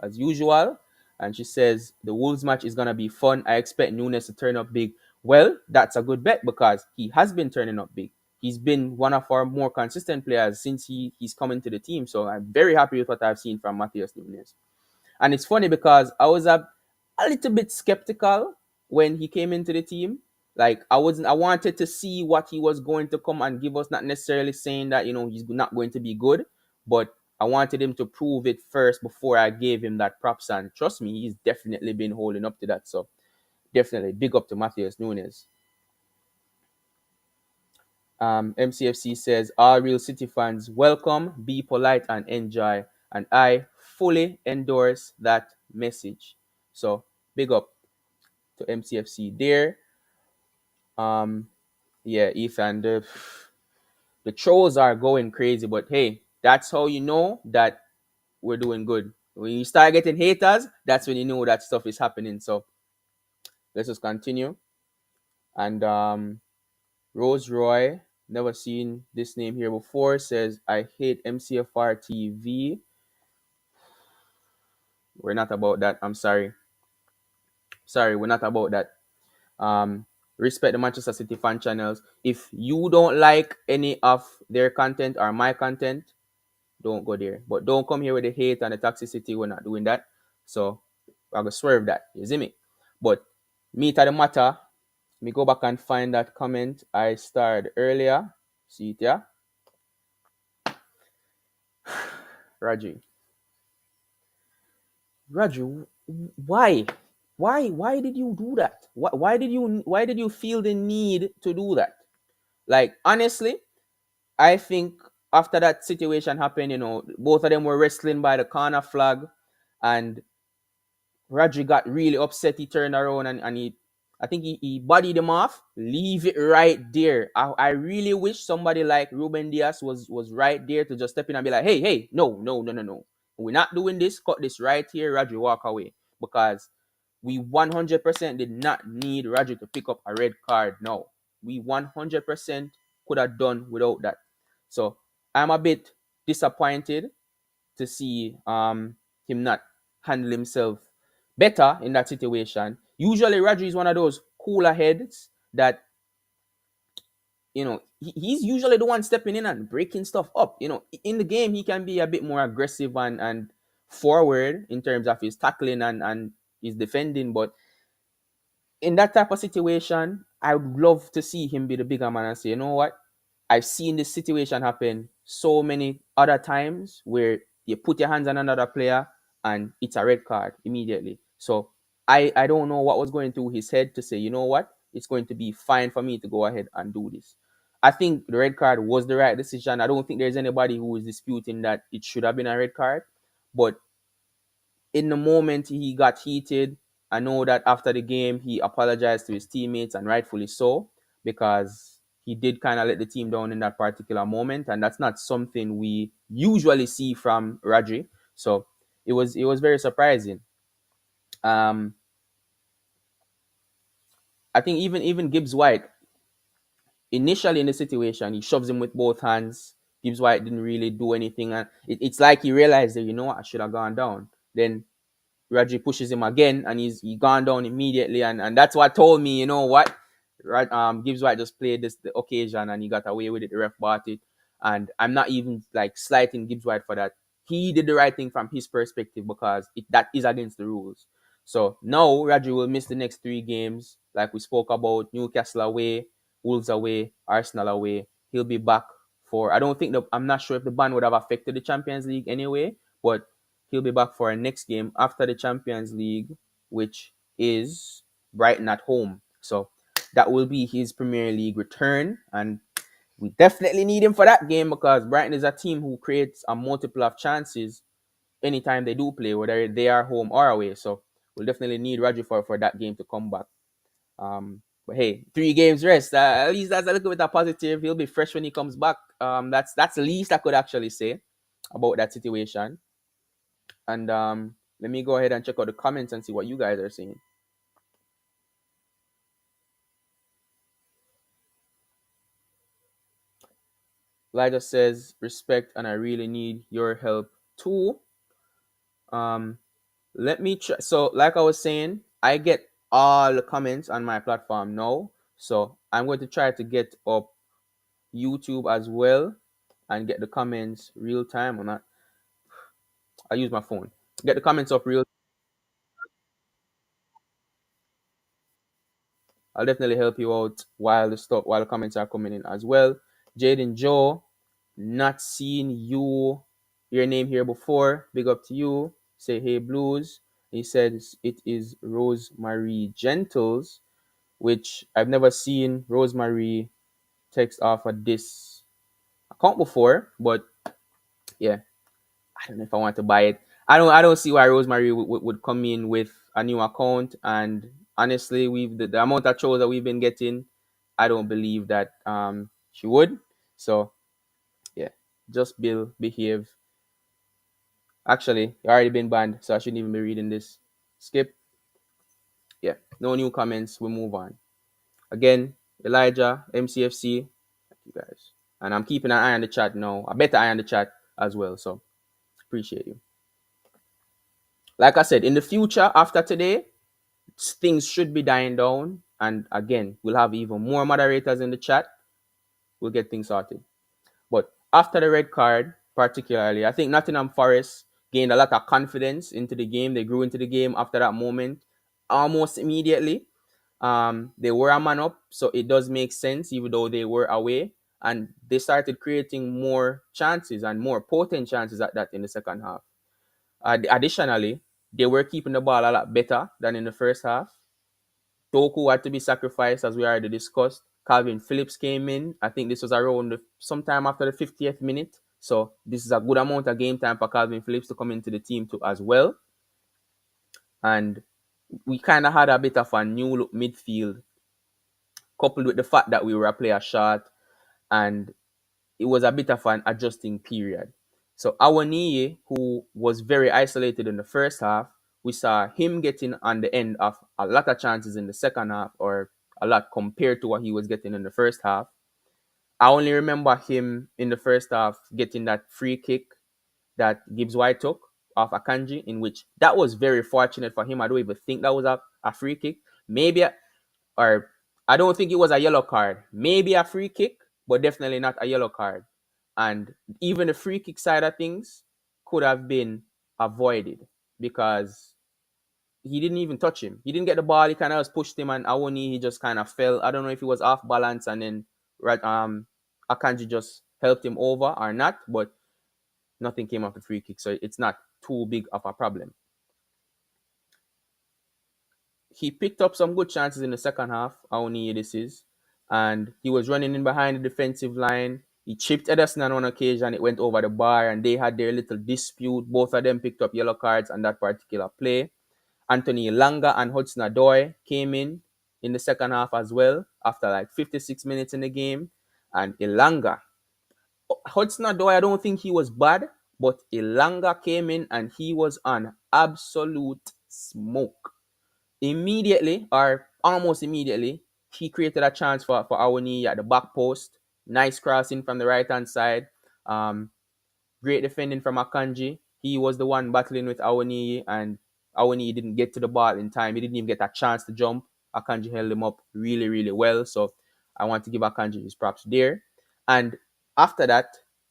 as usual. And she says, the Wolves match is going to be fun. I expect Nunes to turn up big. Well, that's a good bet because he has been turning up big. He's been one of our more consistent players since he's come into the team. So I'm very happy with what I've seen from Matheus Nunes. And it's funny because I was a little bit skeptical when he came into the team. Like I wanted to see what he was going to come and give us, not necessarily saying that, he's not going to be good, but I wanted him to prove it first before I gave him that props. And trust me, he's definitely been holding up to that. So definitely big up to Matheus Nunes. MCFC says, all real City fans, welcome, be polite and enjoy. And I fully endorse that message. So big up to MCFC there. Yeah, Ethan, the trolls are going crazy, but hey, that's how you know that we're doing good. When you start getting haters, that's when you know that stuff is happening. So let's just continue. And Rose Roy, never seen this name here before, says, I hate MCFR TV. We're not about that. I'm sorry. Sorry, we're not about that. Um, Respect the Manchester City fan channels. If you don't like any of their content or my content, don't go there. But don't come here with the hate and the toxicity. We're not doing that. So I'm going to swerve that. You see me? But me to the matter, me go back and find that comment I started earlier. See it, yeah? Raji. Raju, why? Why did you do that? Why did you feel the need to do that? Like honestly, I think after that situation happened, both of them were wrestling by the corner flag, and Rodri got really upset. He turned around and I think he bodied him off. Leave it right there. I really wish somebody like Ruben Diaz was right there to just step in and be like, hey, no, no, no, no, no. We're not doing this. Cut this right here. Rodri, walk away. Because we 100% did not need Rodri to pick up a red card. No. We 100% could have done without that. So I'm a bit disappointed to see him not handle himself better in that situation. Usually, Rodri is one of those cooler heads that, he's usually the one stepping in and breaking stuff up. In the game, he can be a bit more aggressive and forward in terms of his tackling and his defending. But in that type of situation, I would love to see him be the bigger man and say, you know what? I've seen this situation happen so many other times where you put your hands on another player and it's a red card immediately. So I don't know what was going through his head to say, you know what? It's going to be fine for me to go ahead and do this. I think the red card was the right decision. I don't think there's anybody who is disputing that it should have been a red card. But in the moment he got heated, I know that after the game he apologized to his teammates, and rightfully so, because he did kind of let the team down in that particular moment, and that's not something we usually see from Rodri. So it was very surprising. I think even Gibbs White, initially in the situation, he shoves him with both hands. Gibbs White didn't really do anything, and it's like he realized that, you know what, I should have gone down. Then Rodri pushes him again, and he gone down immediately, and that's what told me, you know what, right? Gibbs White just played this the occasion, and he got away with it. The ref bought it, and I'm not even like slighting Gibbs White for that. He did the right thing from his perspective because that is against the rules. So now Rodri will miss the next 3 games, like we spoke about: Newcastle away, Wolves away, Arsenal away. He'll be back for. I don't think I'm not sure if the ban would have affected the Champions League anyway, but he'll be back for our next game after the Champions League, which is Brighton at home. So that will be his Premier League return, and we definitely need him for that game because Brighton is a team who creates a multiple of chances anytime they do play, whether they are home or away. So we'll definitely need Rodri for that game to come back. But hey, 3 games rest. At least that's a little bit of positive. He'll be fresh when he comes back. That's the least I could actually say about that situation. And let me go ahead and check out the comments and see what you guys are saying. Elijah says, respect, and I really need your help too. Um, let me try. So, like I was saying, I get all the comments on my platform now. So, I'm going to try to get up YouTube as well and get the comments real time. Or not, I use my phone. Get the comments up real. I'll definitely help you out while the comments are coming in as well. Jaden Joe, not seen your name here before. Big up to you. Say hey blues. He says it is Rosemary Gentles, which I've never seen Rosemary text off of this account before, but yeah, I don't know if I want to buy it. I don't see why Rosemary would come in with a new account. And honestly, the amount of trolls that we've been getting, I don't believe that she would. So yeah, just behave. Actually, you already been banned, so I shouldn't even be reading this. Skip. Yeah, no new comments. We move on. Again, Elijah, MCFC, thank you guys. And I'm keeping an eye on the chat now. A better eye on the chat as well. So appreciate you. Like I said, in the future, after today, things should be dying down. And again, we'll have even more moderators in the chat. We'll get things sorted. But after the red card, particularly, I think Nottingham Forest gained a lot of confidence into the game. They grew into the game after that moment almost immediately. They were a man up, so it does make sense, even though they were away. And they started creating more chances and more potent chances at that in the second half. Additionally, they were keeping the ball a lot better than in the first half. Doku had to be sacrificed, as we already discussed. Calvin Phillips came in. I think this was around sometime after the 50th minute. So this is a good amount of game time for Calvin Phillips to come into the team too as well. And we kind of had a bit of a new look midfield, coupled with the fact that we were a player short, and it was a bit of an adjusting period. So Awoniyi, who was very isolated in the first half, we saw him getting on the end of a lot of chances in the second half, or a lot compared to what he was getting in the first half. I only remember him in the first half getting that free kick that Gibbs White took off Akanji, in which that was very fortunate for him. I don't even think that was a free kick. Maybe, or I don't think it was a yellow card. Maybe a free kick, but definitely not a yellow card. And even the free kick side of things could have been avoided because he didn't even touch him. He didn't get the ball. He kind of just pushed him, and Awoni, he just kind of fell. I don't know if he was off balance, and then Akanji just helped him over or not, but nothing came off the free kick, so it's not too big of a problem. He picked up some good chances in the second half. Awoni, this is, and he was running in behind the defensive line. He chipped Ederson on one occasion. It went over the bar, and they had their little dispute. Both of them picked up yellow cards on that particular play. Anthony Elanga and Hudson-Odoi came in the second half as well after like 56 minutes in the game. And Hudson-Odoi, I don't think he was bad, but Elanga came in and he was on absolute smoke. Immediately, or almost immediately, he created a chance for Awani at the back post. Nice crossing from the right hand side. Um, Great defending from Akanji. He was the one battling with Awani, and Awani didn't get to the ball in time. He didn't even get a chance to jump. Akanji held him up really, really well. So I want to give Akanji his props there. And after that,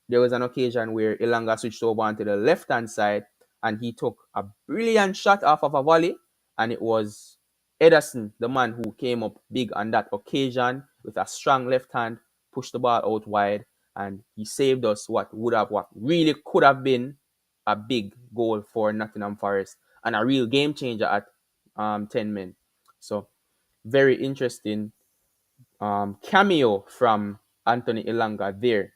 there was an occasion where Ilanga switched over onto the left-hand side, and he took a brilliant shot off of a volley, and it was Ederson, the man who came up big on that occasion with a strong left hand, pushed the ball out wide, and he saved us what really could have been a big goal for Nottingham Forest and a real game changer at 10 men. So very interesting cameo from Anthony Ilanga there.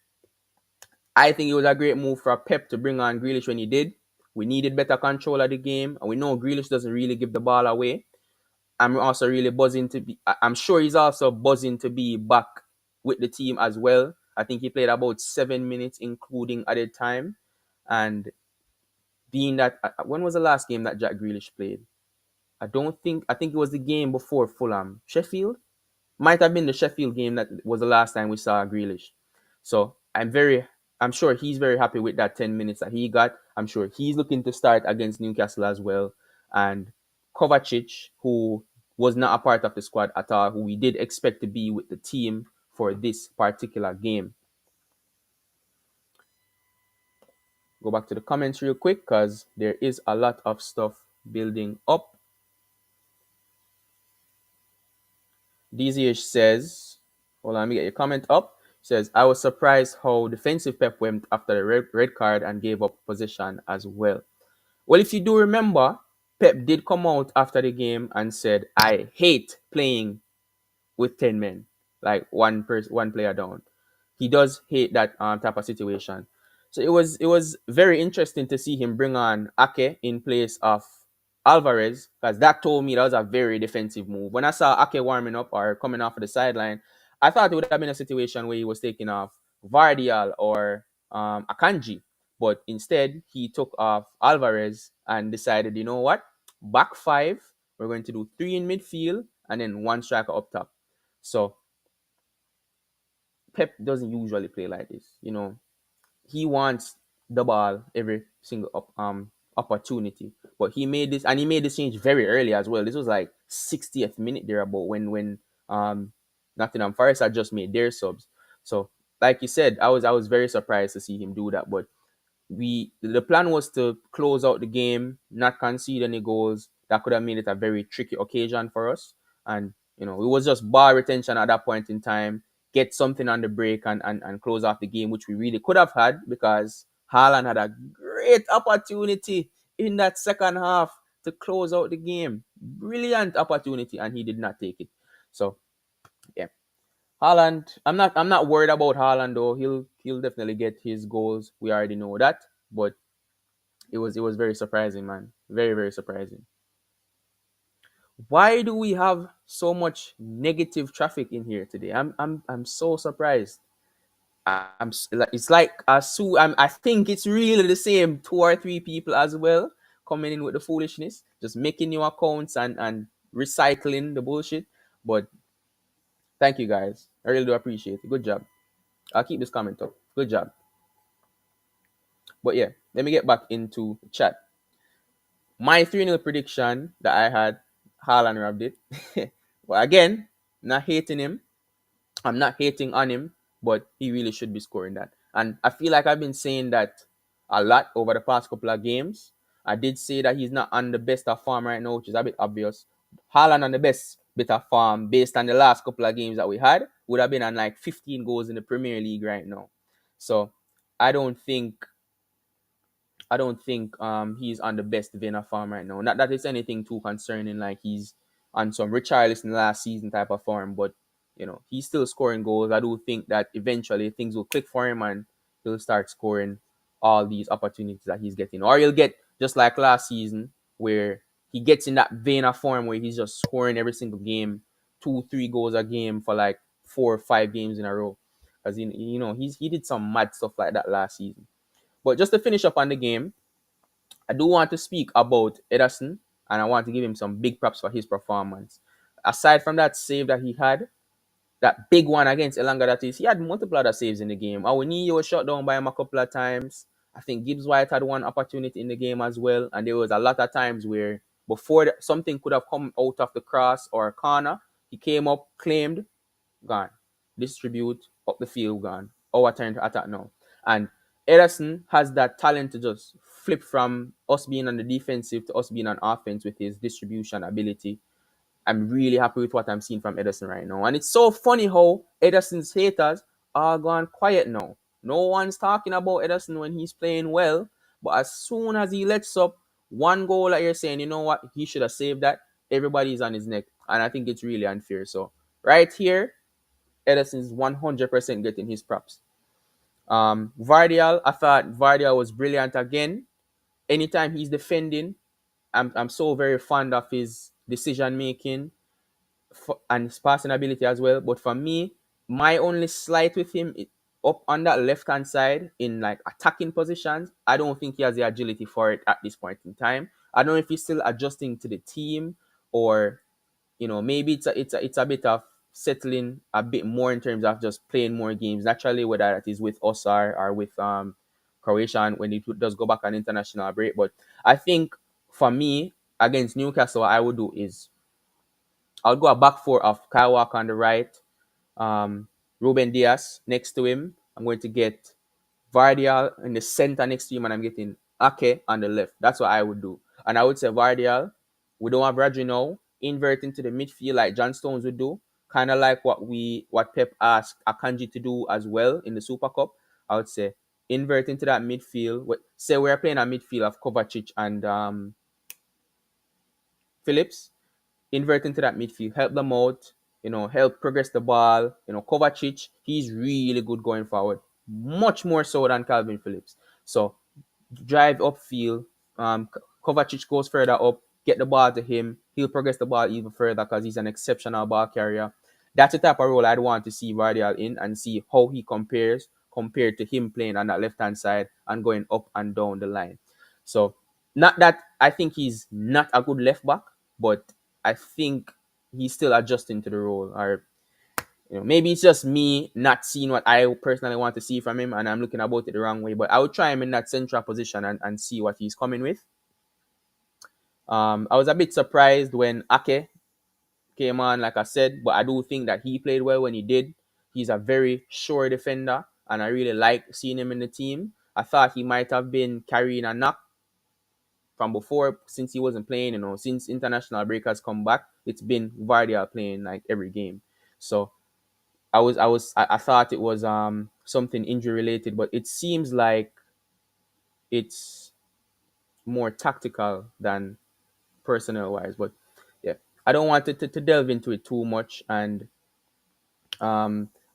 I think it was a great move for Pep to bring on Grealish when he did. We needed better control of the game, and we know Grealish doesn't really give the ball away. I'm also really buzzing to be. I'm sure he's also buzzing to be back with the team as well. I think he played about 7 minutes, including added time. And being that, when was the last game that Jack Grealish played? I don't think. I think it was the game before Fulham, Sheffield. Might have been the Sheffield game that was the last time we saw Grealish. So I'm sure he's very happy with that 10 minutes that he got. I'm sure he's looking to start against Newcastle as well. And Kovacic, who was not a part of the squad at all, who we did expect to be with the team for this particular game. Go back to the comments real quick because there is a lot of stuff building up. DZH says, hold on, let me get your comment up. Says, I was surprised how defensive Pep went after the red card and gave up possession as well. Well, if you do remember, Pep did come out after the game and said, I hate playing with 10 men, like one player down. He does hate that type of situation. So it was very interesting to see him bring on Ake in place of Alvarez, because that told me that was a very defensive move. When I saw Ake warming up or coming off of the sideline, I thought it would have been a situation where he was taking off Vardial or Akanji. But instead, he took off Alvarez and decided, you know what? Back five, we're going to do three in midfield and then one striker up top. So Pep doesn't usually play like this. He wants the ball every single opportunity. But he made this change very early as well. This was like 60th minute there about when Nottingham Forest had just made their subs. So like you said, I was very surprised to see him do that. But the plan was to close out the game, not concede any goals. That could have made it a very tricky occasion for us. And it was just ball retention at that point in time, get something on the break and close off the game, which we really could have had because Haaland had a great opportunity in that second half to close out the game. Brilliant opportunity, and he did not take it. So yeah. Haaland, I'm not worried about Haaland though. He'll definitely get his goals. We already know that. But it was very surprising, man. Very, very surprising. Why do we have so much negative traffic in here today? I'm so surprised. It's like I think it's really the same 2 or 3 people as well coming in with the foolishness, just making new accounts and recycling the bullshit. But thank you guys. I really do appreciate it. Good job. I'll keep this comment up. Good job. But yeah, let me get back into the chat. My 3-0 prediction that I had, Haaland rubbed it. But again, not hating him. I'm not hating on him, but he really should be scoring that. And I feel like I've been saying that a lot over the past couple of games. I did say that he's not on the best of form right now, which is a bit obvious. Haaland on the best bit of form based on the last couple of games that we had would have been on like 15 goals in the Premier League right now. So I don't think he's on the best vein of form right now. Not that it's anything too concerning, like he's on some Richarlison last season type of form, but he's still scoring goals. I do think that eventually things will click for him and he'll start scoring all these opportunities that he's getting. Or he'll get just like last season where he gets in that vein of form where he's just scoring every single game, 2-3 goals a game for like 4 or 5 games in a row. Because he did some mad stuff like that last season. But just to finish up on the game, I do want to speak about Ederson, and I want to give him some big props for his performance. Aside from that save that he had, that big one against Elanga, that is, he had multiple other saves in the game. Awoniyi was shot down by him a couple of times. I think Gibbs White had one opportunity in the game as well. And there was a lot of times where before something could have come out of the cross or corner, he came up, claimed, gone. Distribute, up the field, gone. Our turn to attack now. And Ederson has that talent to just flip from us being on the defensive to us being on offense with his distribution ability. I'm really happy with what I'm seeing from Ederson right now. And it's so funny how Ederson's haters are gone quiet now. No one's talking about Ederson when he's playing well. But as soon as he lets up one goal that you're saying, you know what, he should have saved that, everybody's on his neck. And I think it's really unfair. So right here, Ederson's 100% getting his props. Vardial, I thought Vardial was brilliant again. Anytime he's defending, I'm so very fond of his decision making and his passing ability as well. But for me, my only slight with him up on that left hand side in like attacking positions, I don't think he has the agility for it at this point in time. I don't know if he's still adjusting to the team, or maybe it's a bit of settling a bit more in terms of just playing more games naturally, whether that is with us or with Croatia and when it does go back on international break. But I think for me against Newcastle, what I would do is I'll go a back four of Kyle Walker on the right, Ruben Diaz next to him. I'm going to get Vardial in the center next to him, and I'm getting Ake on the left. That's what I would do. And I would say Vardial, we don't have Rodri now, invert into the midfield like John Stones would do, kind of like what Pep asked Akanji to do as well in the Super Cup. I would say invert into that midfield. Say we're playing a midfield of Kovacic and Phillips. Invert into that midfield, help them out, help progress the ball. Kovacic, he's really good going forward, much more so than Calvin Phillips. So drive upfield. Kovacic goes further up, get the ball to him. He'll progress the ball even further because he's an exceptional ball carrier. That's the type of role I'd want to see Vardial in and see how he compared to him playing on that left-hand side and going up and down the line. So not that I think he's not a good left back, but I think he's still adjusting to the role. Or maybe it's just me not seeing what I personally want to see from him and I'm looking about it the wrong way. But I would try him in that central position and see what he's coming with. I was a bit surprised when Ake came on, like I said, but I do think that he played well when he did. He's a very sure defender, and I really like seeing him in the team. I thought he might have been carrying a knock from before, since he wasn't playing, since international break has come back, it's been Vardial playing like every game. So I thought it was something injury related, but it seems like it's more tactical than personnel wise. But yeah, I don't want to delve into it too much and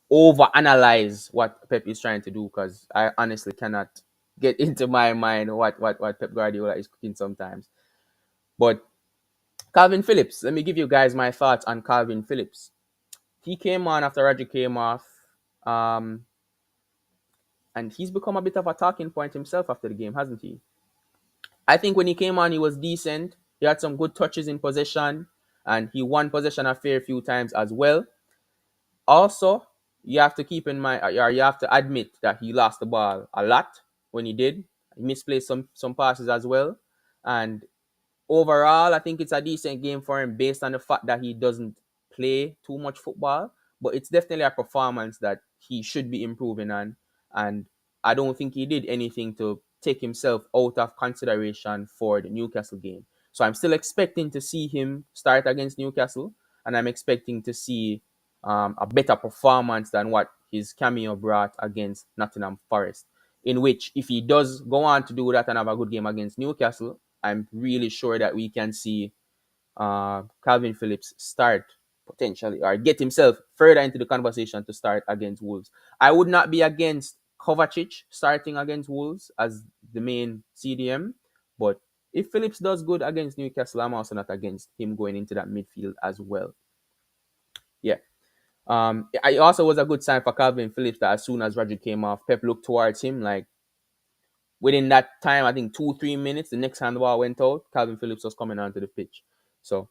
over analyze what Pep is trying to do, because I honestly cannot get into my mind what Pep Guardiola is cooking sometimes. But Calvin Phillips, let me give you guys my thoughts on Calvin Phillips. He came on after Rodri came off, and he's become a bit of a talking point himself after the game, hasn't he? I think when he came on, he was decent. He had some good touches in possession, and he won possession a fair few times as well. Also, you have to keep in mind, or you have to admit that he lost the ball a lot when he did. He misplaced some passes as well. And overall, I think it's a decent game for him based on the fact that he doesn't play too much football. But it's definitely a performance that he should be improving on. And I don't think he did anything to take himself out of consideration for the Newcastle game. So I'm still expecting to see him start against Newcastle. And I'm expecting to see a better performance than what his cameo brought against Nottingham Forest. In which, if he does go on to do that and have a good game against Newcastle, I'm really sure that we can see Calvin Phillips start potentially or get himself further into the conversation to start against Wolves. I would not be against Kovacic starting against Wolves as the main CDM, but if Phillips does good against Newcastle, I'm also not against him going into that midfield as well. Yeah. It also was a good sign for Calvin Phillips that as soon as Rodri came off, Pep looked towards him. Like within that time, I think 2-3 minutes, the next handball went out. Calvin Phillips was coming onto the pitch. So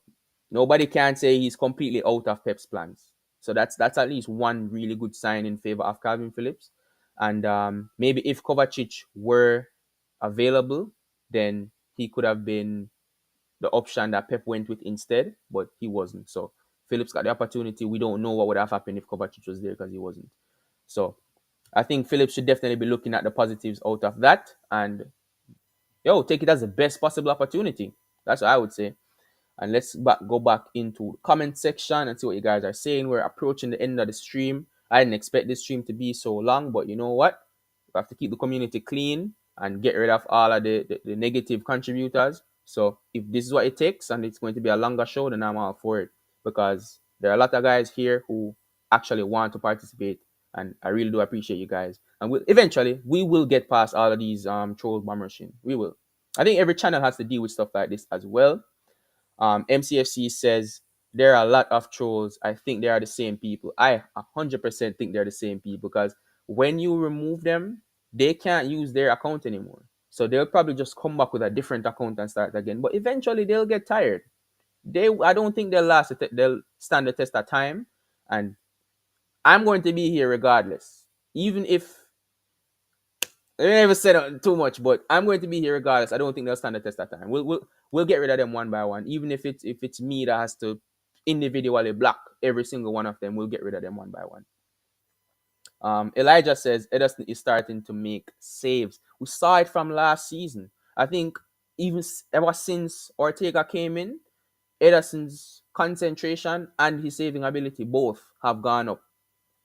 nobody can say he's completely out of Pep's plans. So that's at least one really good sign in favor of Calvin Phillips. And maybe if Kovacic were available, then he could have been the option that Pep went with instead, but he wasn't. So Phillips got the opportunity. We don't know what would have happened if Kovacic was there because he wasn't. So I think Phillips should definitely be looking at the positives out of that and take it as the best possible opportunity. That's what I would say. And let's go back into the comment section and see what you guys are saying. We're approaching the end of the stream. I didn't expect this stream to be so long, but you know what? We have to keep the community clean and get rid of all of the negative contributors. So if this is what it takes and it's going to be a longer show, then I'm all for it, because there are a lot of guys here who actually want to participate, and I really do appreciate you guys. And eventually we will get past all of these troll bomber machine. We will. I think every channel has to deal with stuff like this as well. MCFC says there are a lot of trolls. I think they are the same people. I 100% think they're the same people, because when you remove them, they can't use their account anymore. So they'll probably just come back with a different account and start again. But eventually they'll get tired. I don't think they'll last. They'll stand the test of time. And I'm going to be here regardless. Even if I never said too much, but I'm going to be here regardless. I don't think they'll stand the test of time. We'll get rid of them one by one, even if it's me that has to individually block every single one of them. We'll get rid of them one by one. Elijah says Ederson is starting to make saves. We saw it from last season. I think even ever since Ortega came in, Ederson's concentration and his saving ability both have gone up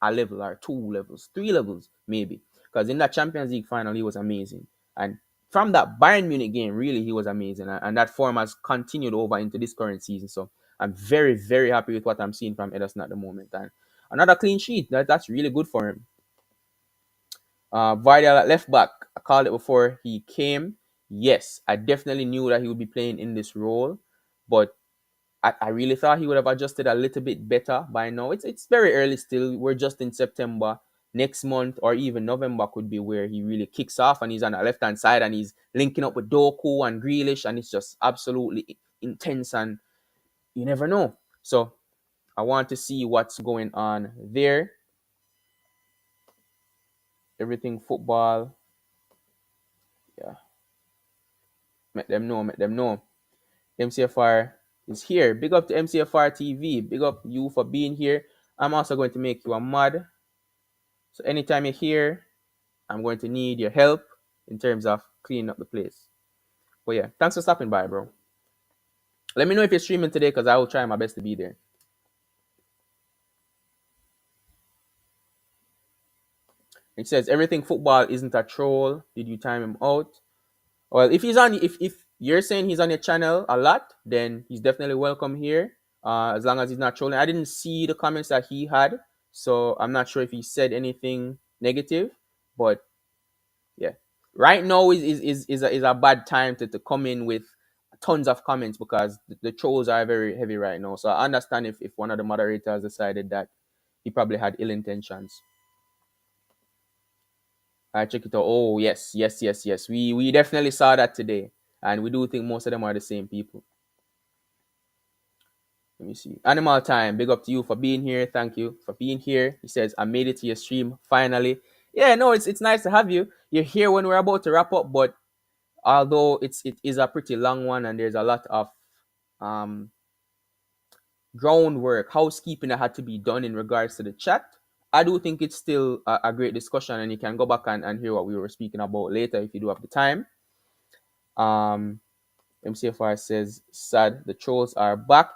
a level or 2 levels, 3 levels maybe. Because in that Champions League final, he was amazing. And from that Bayern Munich game, really, he was amazing. And that form has continued over into this current season. So I'm very, very happy with what I'm seeing from Ederson at the moment. And another clean sheet. That's really good for him. Vardial at left back. I called it before he came. Yes, I definitely knew that he would be playing in this role. But I really thought he would have adjusted a little bit better by now. It's very early still. We're just in September. Next month or even November could be where he really kicks off, and he's on the left-hand side and he's linking up with Doku and Grealish, and it's just absolutely intense, and you never know. So I want to see what's going on there. Everything football. Yeah. Make them know. MCFR is here. Big up to MCFR TV. Big up you for being here. I'm also going to make you a mod. So anytime you're here, I'm going to need your help in terms of cleaning up the place. But yeah, thanks for stopping by, bro. Let me know if you're streaming today, because I will try my best to be there. It says everything football isn't a troll. Did you time him out? Well, if you're saying he's on your channel a lot, then he's definitely welcome here. As long as he's not trolling. I didn't see the comments that he had, so I'm not sure if he said anything negative. But yeah, right now is a bad time to come in with tons of comments, because the trolls are very heavy right now. So I understand if one of the moderators decided that he probably had ill intentions. I check it out. Oh yes. We definitely saw that today, and we do think most of them are the same people. Let me see. Animal Time, big up to you for being here. Thank you for being here. He says, I made it to your stream finally. Yeah, no, it's nice to have you. You're here when we're about to wrap up, but although it is a pretty long one and there's a lot of um groundwork, housekeeping that had to be done in regards to the chat, I do think it's still a great discussion, and you can go back and hear what we were speaking about later if you do have the time. MCFR says, sad, the trolls are back.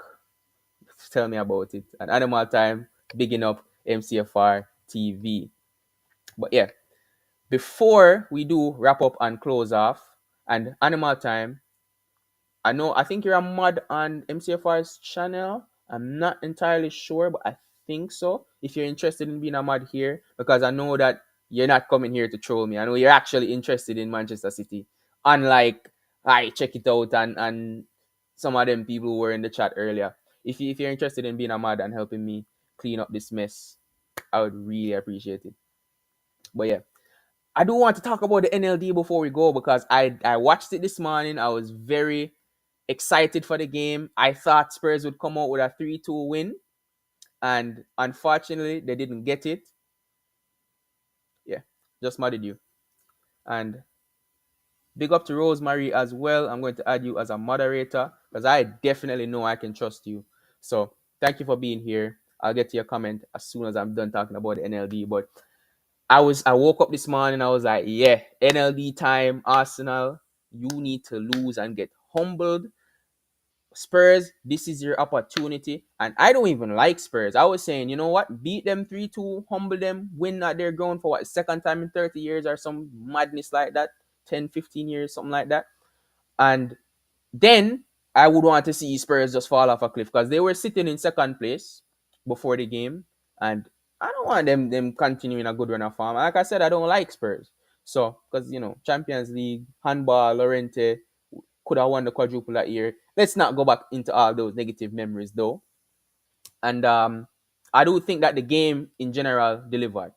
Tell me about it. And Animal Time, bigging up MCFR TV. But yeah, before we do wrap up and close off, and Animal Time, I think you're a mod on MCFR's channel. I'm not entirely sure, but I think so. If you're interested in being a mod here, because I know that you're not coming here to troll me. I know you're actually interested in Manchester City. Unlike, I check it out, and some of them people who were in the chat earlier. If you're interested in being a mod and helping me clean up this mess, I would really appreciate it. But yeah, I do want to talk about the NLD before we go, because I watched it this morning. I was very excited for the game. I thought Spurs would come out with a 3-2 win. and unfortunately they didn't get it. Yeah, just modded you. And big up to Rosemary as well. I'm going to add you as a moderator because I definitely know I can trust you. So thank you for being here. I'll get to your comment as soon as I'm done talking about the NLD. But I woke up this morning, I was like, yeah, NLD time, Arsenal, you need to lose and get humbled. Spurs, this is your opportunity. And I don't even like Spurs. I was saying, you know what? Beat them 3-2, humble them, win at their ground for what, second time in 30 years or some madness like that, 10, 15 years, something like that. And then I would want to see Spurs just fall off a cliff because they were sitting in second place before the game. And I don't want them continuing a good run of form. Like I said, I don't like Spurs. So, because, Champions League, handball, Lorente, could have won the quadruple that year. Let's not go back into all those negative memories though. And I do think that the game in general delivered.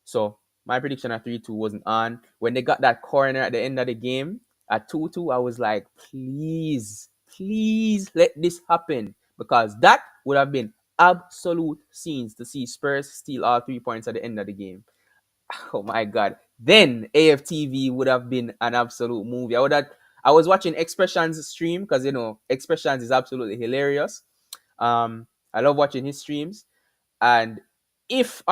So my prediction at 3-2 wasn't on. When they got that corner at the end of the game at 2-2, I was like, please, please let this happen. Because that would have been absolute scenes to see Spurs steal all 3 points at the end of the game. Oh my god. Then AFTV would have been an absolute movie. I was watching Expressions stream because Expressions is absolutely hilarious. I love watching his streams. And if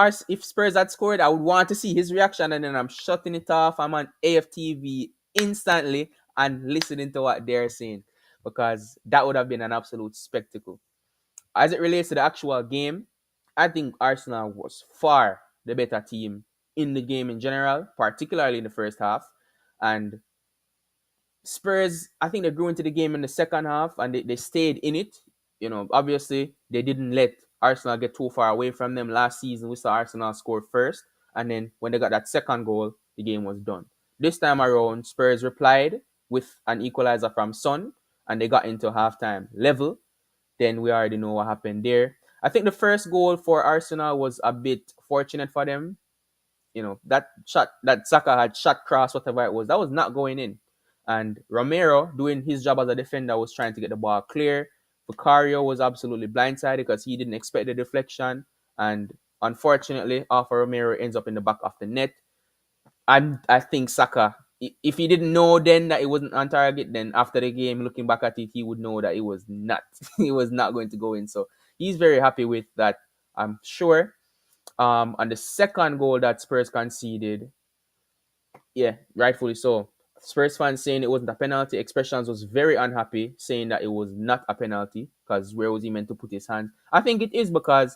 Spurs had scored, I would want to see his reaction, and then I'm shutting it off. I'm on AFTV instantly and listening to what they're saying because that would have been an absolute spectacle. As it relates to the actual game, I think Arsenal was far the better team in the game in general, particularly in the first half. And Spurs, I think they grew into the game in the second half and they stayed in it. Obviously, they didn't let Arsenal get too far away from them. Last season, we saw Arsenal score first. And then when they got that second goal, the game was done. This time around, Spurs replied with an equalizer from Son and they got into halftime level. Then we already know what happened there. I think the first goal for Arsenal was a bit fortunate for them. That shot that Saka had shot cross, whatever it was, that was not going in. And Romero, doing his job as a defender, was trying to get the ball clear. Vicario was absolutely blindsided because he didn't expect the deflection. And unfortunately, Alfa Romero ends up in the back of the net. I think Saka, if he didn't know then that it wasn't on target, then after the game, looking back at it, he would know that it was not. It was not going to go in. So he's very happy with that, I'm sure. And the second goal that Spurs conceded, yeah, rightfully so. Spurs fans saying it wasn't a penalty. Expressions was very unhappy, saying that it was not a penalty because where was he meant to put his hand? I think it is because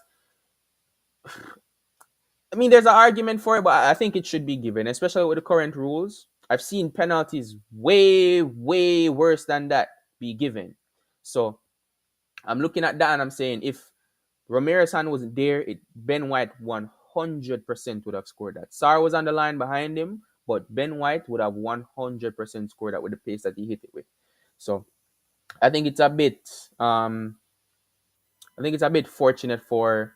there's an argument for it, but I think it should be given, especially with the current rules. I've seen penalties way, way worse than that be given. So I'm looking at that and I'm saying if Ramirez's hand wasn't there, Ben White 100% would have scored that. Sarr was on the line behind him, but Ben White would have 100% scored that with the pace that he hit it with. So I think it's a bit, fortunate for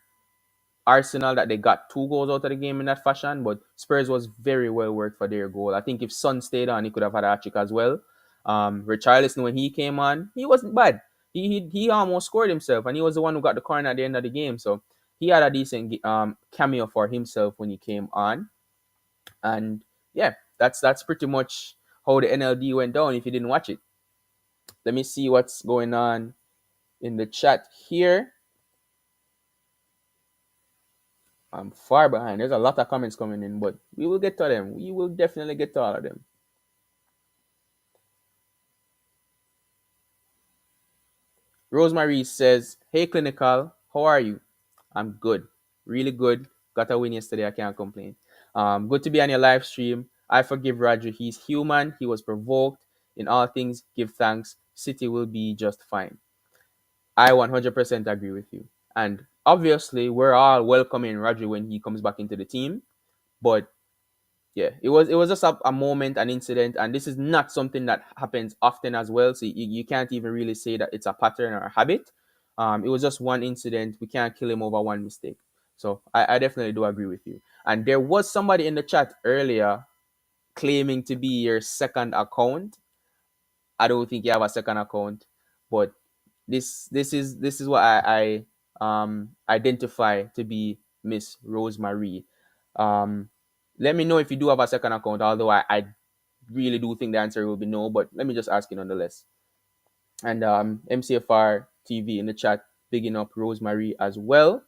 Arsenal that they got 2 goals out of the game in that fashion, but Spurs was very well worked for their goal. I think if Son stayed on, he could have had a hat-trick as well. Richarlison, when he came on, he wasn't bad. He almost scored himself, and he was the one who got the corner at the end of the game. So he had a decent cameo for himself when he came on. And yeah, that's pretty much how the NLD went down if you didn't watch it. Let me see what's going on in the chat here. I'm far behind. There's a lot of comments coming in, but we will get to them. We will definitely get to all of them. Rosemary says, "Hey, Clinical, how are you? I'm good. Really good. Got a win yesterday. I can't complain. Good to be on your live stream. I forgive Rodri. He's human. He was provoked. In all things, give thanks. City will be just fine." I 100% agree with you. And obviously, we're all welcoming Rodri when he comes back into the team. But yeah, it was just a moment, an incident, and this is not something that happens often as well. So you can't even really say that it's a pattern or a habit. It was just one incident. We can't kill him over one mistake. So I definitely do agree with you. And there was somebody in the chat earlier claiming to be your second account. I don't think you have a second account, but this is what I identify to be Miss Rosemary. Um, Let me know if you do have a second account, although I really do think the answer will be no, but let me just ask you nonetheless. And MCFR TV in the chat, bigging up Rosemary as well.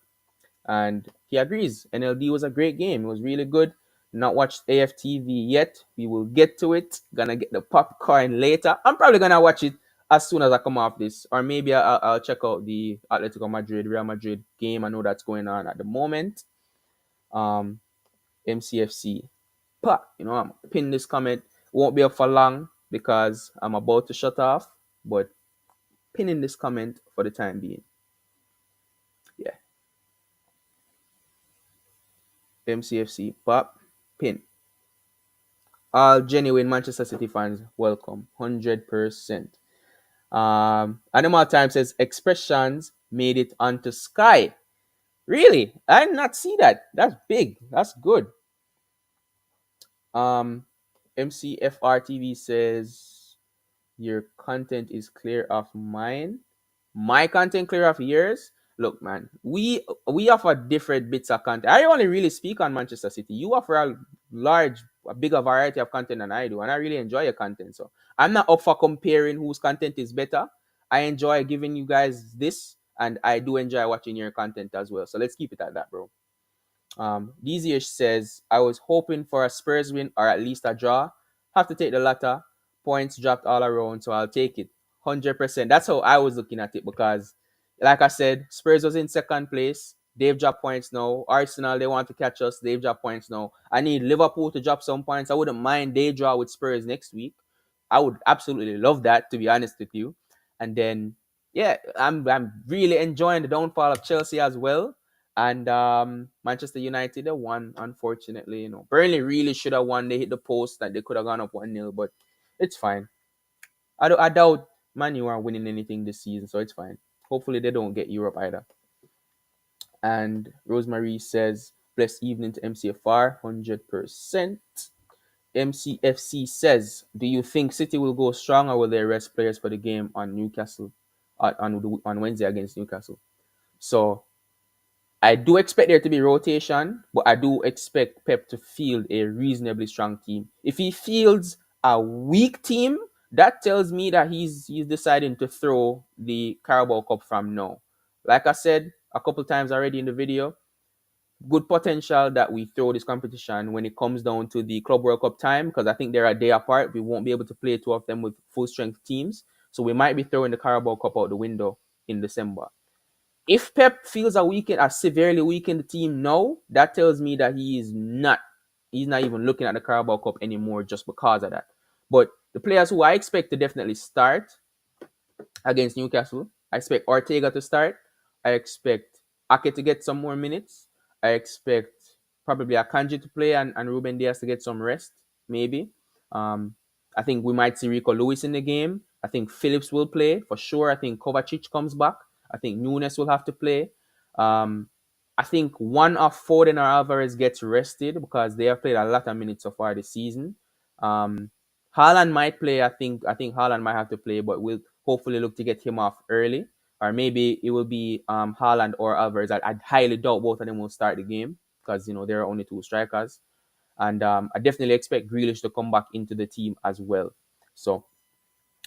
And he agrees. NLD was a great game. It was really good. Not watched AFTV yet. We will get to it. Gonna get the popcorn later. I'm probably gonna watch it as soon as I come off this, or maybe I'll check out the Atletico Madrid Real Madrid game. I know that's going on at the moment. Um, MCFC. But I'm pin this comment. Won't be up for long because I'm about to shut off. But pinning this comment for the time being. Yeah. MCFC. Pop. Pin. All genuine Manchester City fans, welcome. 100%. Animal Time says expressions made it onto Sky. Really? I did not see that. That's big. That's good. Um, MCFR TV says your content is clear of mine. My content clear of yours. Look, man, we offer different bits of content. I only really speak on Manchester City. You offer a bigger variety of content than I do, and I really enjoy your content. So I'm not up for comparing whose content is better. I enjoy giving you guys this, and I do enjoy watching your content as well. So let's keep it at that, bro. DZH says, I was hoping for a Spurs win or at least a draw. Have to take the latter. Points dropped all around, so I'll take it. 100%. That's how I was looking at it because, like I said, Spurs was in second place. They've dropped points now. Arsenal, they want to catch us. They've dropped points now. I need Liverpool to drop some points. I wouldn't mind they draw with Spurs next week. I would absolutely love that, to be honest with you. And then, yeah, I'm really enjoying the downfall of Chelsea as well. And Manchester United, they won, unfortunately. Burnley really should have won. They hit the post that they could have gone up 1-0, but it's fine. I doubt Man U are winning anything this season, so it's fine. Hopefully they don't get Europe either. And Rosemary says, blessed evening to MCFR, 100%. MCFC says, do you think City will go strong or will they rest players for the game on Newcastle on Wednesday against Newcastle? So I do expect there to be rotation, but I do expect Pep to field a reasonably strong team. If he fields a weak team, that tells me that he's deciding to throw the Carabao Cup from now. Like I said a couple times already in the video, good potential that we throw this competition when it comes down to the Club World Cup time, because I think they're a day apart. We won't be able to play two of them with full strength teams. So we might be throwing the Carabao Cup out the window in December. If Pep feels a severely weakened team now, that tells me that he's not even looking at the Carabao Cup anymore just because of that. But the players who I expect to definitely start against Newcastle, I expect Ortega to start. I expect Ake to get some more minutes. I expect probably Akanji to play and Ruben Diaz to get some rest, maybe. I think we might see Rico Lewis in the game. I think Phillips will play for sure. I think Kovacic comes back. I think Nunes will have to play. I think one of Foden or Alvarez gets rested because they have played a lot of minutes so far this season. Haaland might play. I think Haaland might have to play, but we'll hopefully look to get him off early. Or maybe it will be Haaland or Alvarez. I highly doubt both of them will start the game because there are only two strikers. And I definitely expect Grealish to come back into the team as well. So,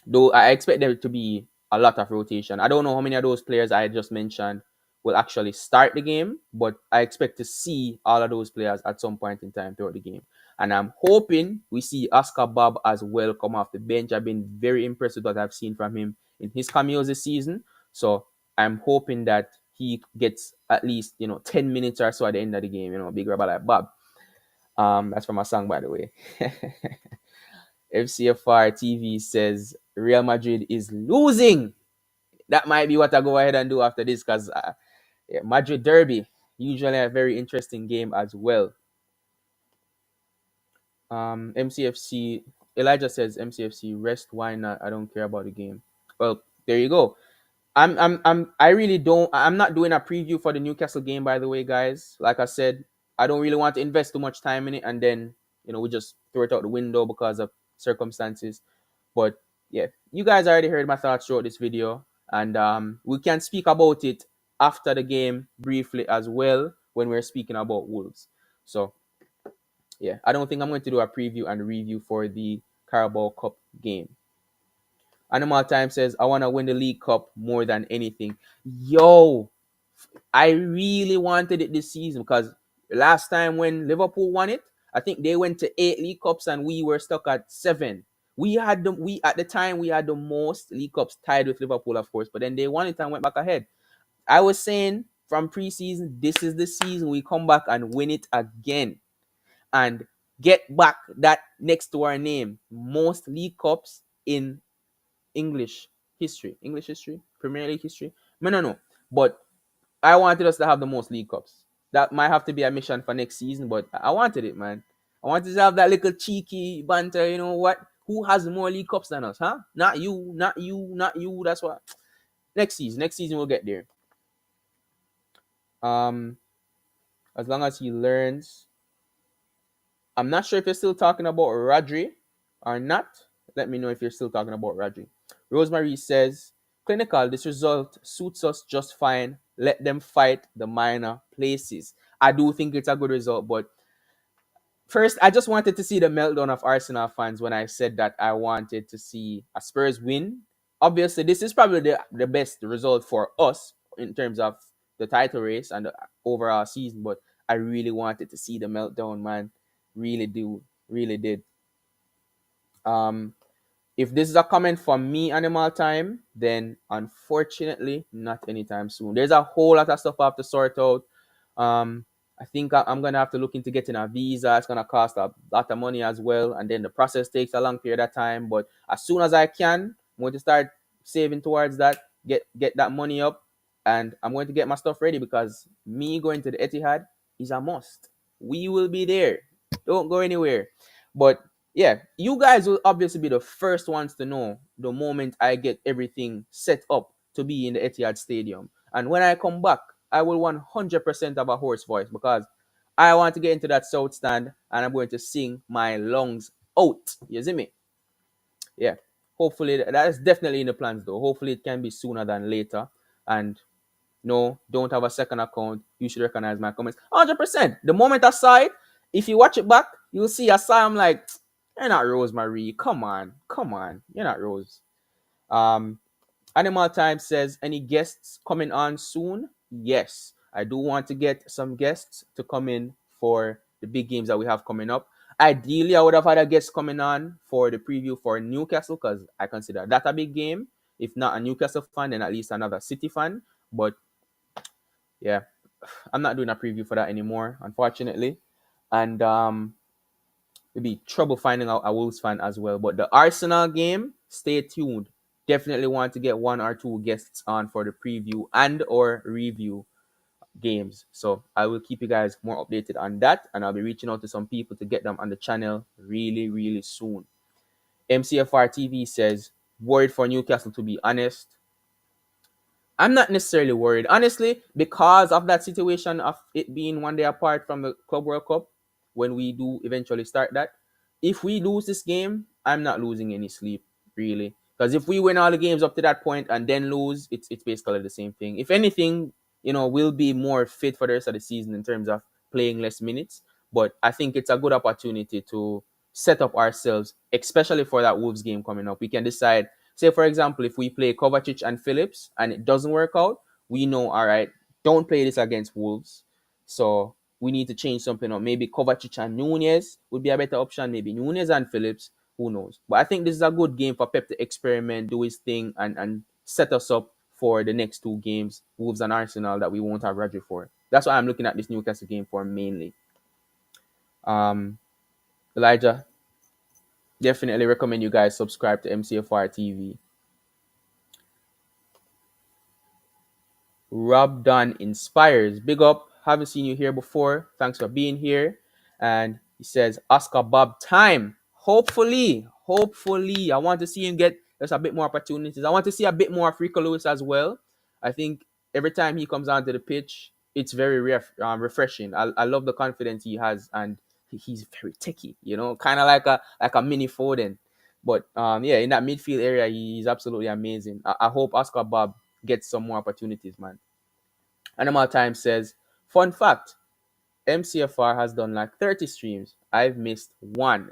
though I expect there to be a lot of rotation. I don't know how many of those players I just mentioned will actually start the game, but I expect to see all of those players at some point in time throughout the game. And I'm hoping we see Oscar Bob as well come off the bench. I've been very impressed with what I've seen from him in his cameos this season. So I'm hoping that he gets at least 10 minutes or so at the end of the game. Big rubber like Bob. That's from a song, by the way. FCFR TV says Real Madrid is losing. That might be what I go ahead and do after this because Madrid Derby, usually a very interesting game as well. MCFC, Elijah says MCFC, rest, why not? I don't care about the game. Well, there you go. I really don't. I'm not doing a preview for the Newcastle game, by the way, guys. Like I said, I don't really want to invest too much time in it, and then we just throw it out the window because of circumstances. But yeah, you guys already heard my thoughts throughout this video, and we can speak about it after the game briefly as well when we're speaking about Wolves. So yeah, I don't think I'm going to do a preview and review for the Carabao Cup game. Animal Time says, I want to win the League Cup more than anything. Yo, I really wanted it this season because last time when Liverpool won it, I think they went to 8 League Cups and we were stuck at 7. We at the time we had the most League Cups tied with Liverpool, of course, but then they won it and went back ahead. I was saying from preseason, this is the season we come back and win it again and get back that next to our name, most League Cups in English history, Premier League history. I don't know, but I wanted us to have the most League Cups. That might have to be a mission for next season, but I wanted it, man. I wanted to have that little cheeky banter. You know what? Who has more League Cups than us, huh? Not you, not you, not you. That's what. Next season we'll get there. Um, as long as he learns. I'm not sure if you're still talking about Rodri or not. Let me know if you're still talking about Rodri. Rosemary says, clinical, this result suits us just fine. Let them fight the minor places. I do think it's a good result, but first, I just wanted to see the meltdown of Arsenal fans when I said that I wanted to see a Spurs win. Obviously, this is probably the best result for us in terms of the title race and the overall season, but I really wanted to see the meltdown, man. Really do. Really did. Um, if this is a comment from me, Animal Time, then unfortunately, not anytime soon. There's a whole lot of stuff I have to sort out. I think I'm gonna have to look into getting a visa. It's gonna cost a lot of money as well, and then the process takes a long period of time. But as soon as I can, I'm going to start saving towards that, get that money up, and I'm going to get my stuff ready because me going to the Etihad is a must. We will be there. Don't go anywhere. But yeah, you guys will obviously be the first ones to know the moment I get everything set up to be in the Etihad Stadium. And when I come back, I will 100% have a hoarse voice because I want to get into that south stand and I'm going to sing my lungs out. You see me? Yeah. Hopefully, that is definitely in the plans though. Hopefully, it can be sooner than later. And no, don't have a second account. You should recognize my comments. 100%. The moment I saw it, if you watch it back, you'll see I saw I'm like, you're not Rosemary. Come on. Come on. You're not Rose. Um, Animal Time says, any guests coming on soon? Yes. I do want to get some guests to come in for the big games that we have coming up. Ideally, I would have had a guest coming on for the preview for Newcastle because I consider that a big game. If not a Newcastle fan, then at least another City fan. But yeah, I'm not doing a preview for that anymore, unfortunately. And it'd be trouble finding out a Wolves fan as well. But the Arsenal game, stay tuned. Definitely want to get one or two guests on for the preview and or review games. So I will keep you guys more updated on that, and I'll be reaching out to some people to get them on the channel really, really soon. MCFR TV says, worried for Newcastle to be honest. I'm not necessarily worried, honestly, because of that situation of it being one day apart from the Club World Cup when we do eventually start that. If we lose this game, I'm not losing any sleep, really. Because if we win all the games up to that point and then lose, it's basically the same thing. If anything, we'll be more fit for the rest of the season in terms of playing less minutes. But I think it's a good opportunity to set up ourselves, especially for that Wolves game coming up. We can decide. Say, for example, if we play Kovacic and Phillips and it doesn't work out, we know, all right, don't play this against Wolves. So we need to change something up. Maybe Kovacic and Nunez would be a better option. Maybe Nunez and Phillips. Who knows? But I think this is a good game for Pep to experiment, do his thing, and set us up for the next two games, Wolves and Arsenal, that we won't have Rodri for. That's why I'm looking at this Newcastle game for mainly. Elijah, definitely recommend you guys subscribe to MCFR TV. Rob Dunn inspires. Big up. Haven't seen you here before. Thanks for being here. And he says, Oscar Bob time. Hopefully, I want to see him get just a bit more opportunities. I want to see a bit more of Rico Lewis as well. I think every time he comes onto the pitch, it's very refreshing. I love the confidence he has, and he's very techy. Kind of like a mini Foden. But yeah, in that midfield area, he's absolutely amazing. I hope Oscar Bob get some more opportunities, man. Animal Time says, fun fact, MCFR has done like 30 streams. I've missed one.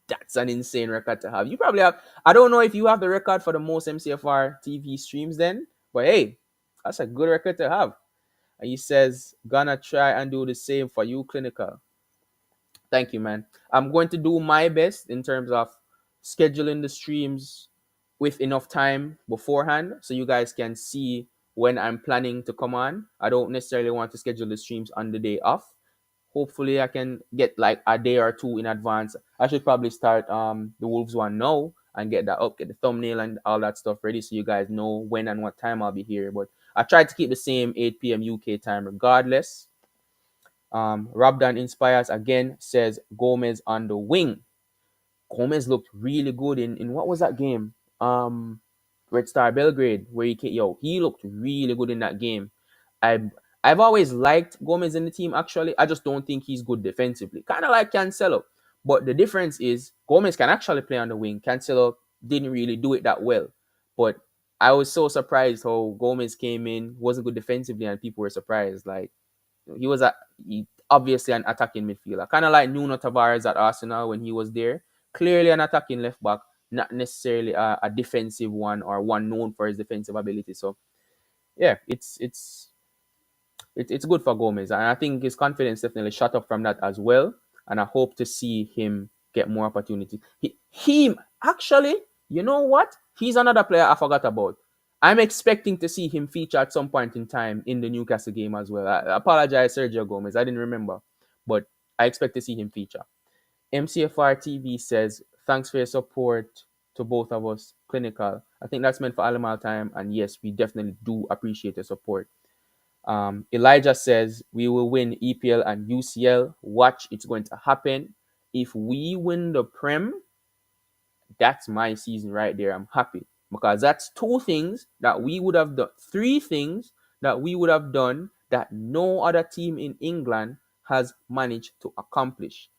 That's an insane record to have. You probably have, I don't know if you have the record for the most MCFR TV streams then, but hey, that's a good record to have. And he says, gonna try and do the same for you, clinical. Thank you, man. I'm going to do my best in terms of scheduling the streams with enough time beforehand so you guys can see when I'm planning to come on. I don't necessarily want to schedule the streams on the day off. Hopefully I can get like a day or two in advance. I should probably start the Wolves one now and get that up, get the thumbnail and all that stuff ready so you guys know when and what time I'll be here. But I tried to keep the same 8 p.m. UK time regardless. Rabdan Inspires again says Gomez on the wing. Gomez looked really good in what was that game? Red Star Belgrade, where he looked really good in that game. I've always liked Gomez in the team actually. I just don't think he's good defensively. Kind of like Cancelo. But the difference is Gomez can actually play on the wing. Cancelo didn't really do it that well. But I was so surprised how Gomez came in, wasn't good defensively, and people were surprised. Like obviously an attacking midfielder, kind of like Nuno Tavares at Arsenal when he was there. Clearly an attacking left back, not necessarily a defensive one or one known for his defensive ability. So yeah, it's good for Gomez, and I think his confidence definitely shot up from that as well. And I hope to see him get more opportunity. He actually, you know what? He's another player I forgot about. I'm expecting to see him feature at some point in time in the Newcastle game as well. I apologize, Sergio Gomez. I didn't remember, but I expect to see him feature. MCFR TV says, thanks for your support to both of us, clinical. I think that's meant for Animal Time, and yes, we definitely do appreciate your support. Elijah says, we will win EPL and UCL. Watch, it's going to happen. If we win the Prem, that's my season right there. I'm happy because that's two things that we would have done, three things that we would have done that no other team in England has managed to accomplish.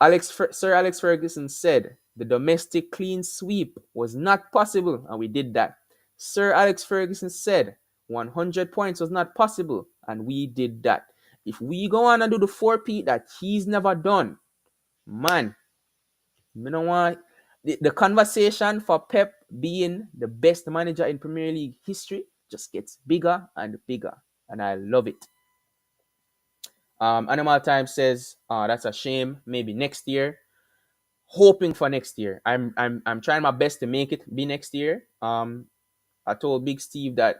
Sir Alex Ferguson said the domestic clean sweep was not possible, and we did that. Sir Alex Ferguson said 100 points was not possible, and we did that. If we go on and do the four-peat that he's never done, man, you know what? The conversation for Pep being the best manager in Premier League history just gets bigger and bigger, and I love it. Animal Time says, that's a shame. Maybe next year. Hoping for next year. I'm trying my best to make it be next year. I told Big Steve that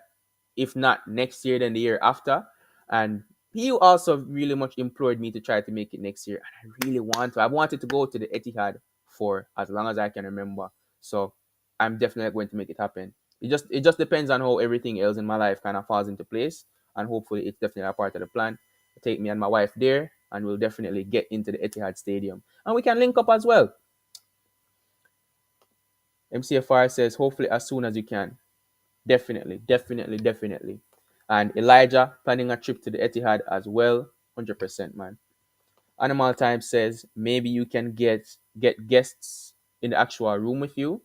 if not next year, then the year after. And he also really much implored me to try to make it next year. And I really want to. I wanted to go to the Etihad for as long as I can remember. So I'm definitely going to make it happen. It just depends on how everything else in my life kind of falls into place. And hopefully it's definitely a part of the plan. Take me and my wife there, and we'll definitely get into the Etihad Stadium. And we can link up as well. MCFR says, hopefully as soon as you can. Definitely, definitely, definitely. And Elijah planning a trip to the Etihad as well. 100%, man. Animal Time says, maybe you can get guests in the actual room with you.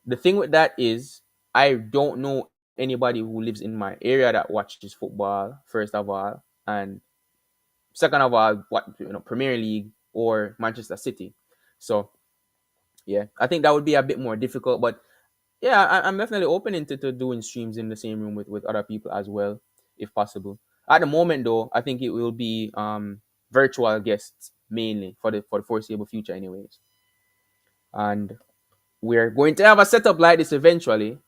The thing with that is, I don't know anybody who lives in my area that watches football, first of all. And second of all, Premier League or Manchester City. So, yeah, I think that would be a bit more difficult, but yeah, I'm definitely open to doing streams in the same room with other people as well, if possible. At the moment, though, I think it will be virtual guests mainly for the foreseeable future, anyways. And we're going to have a setup like this eventually.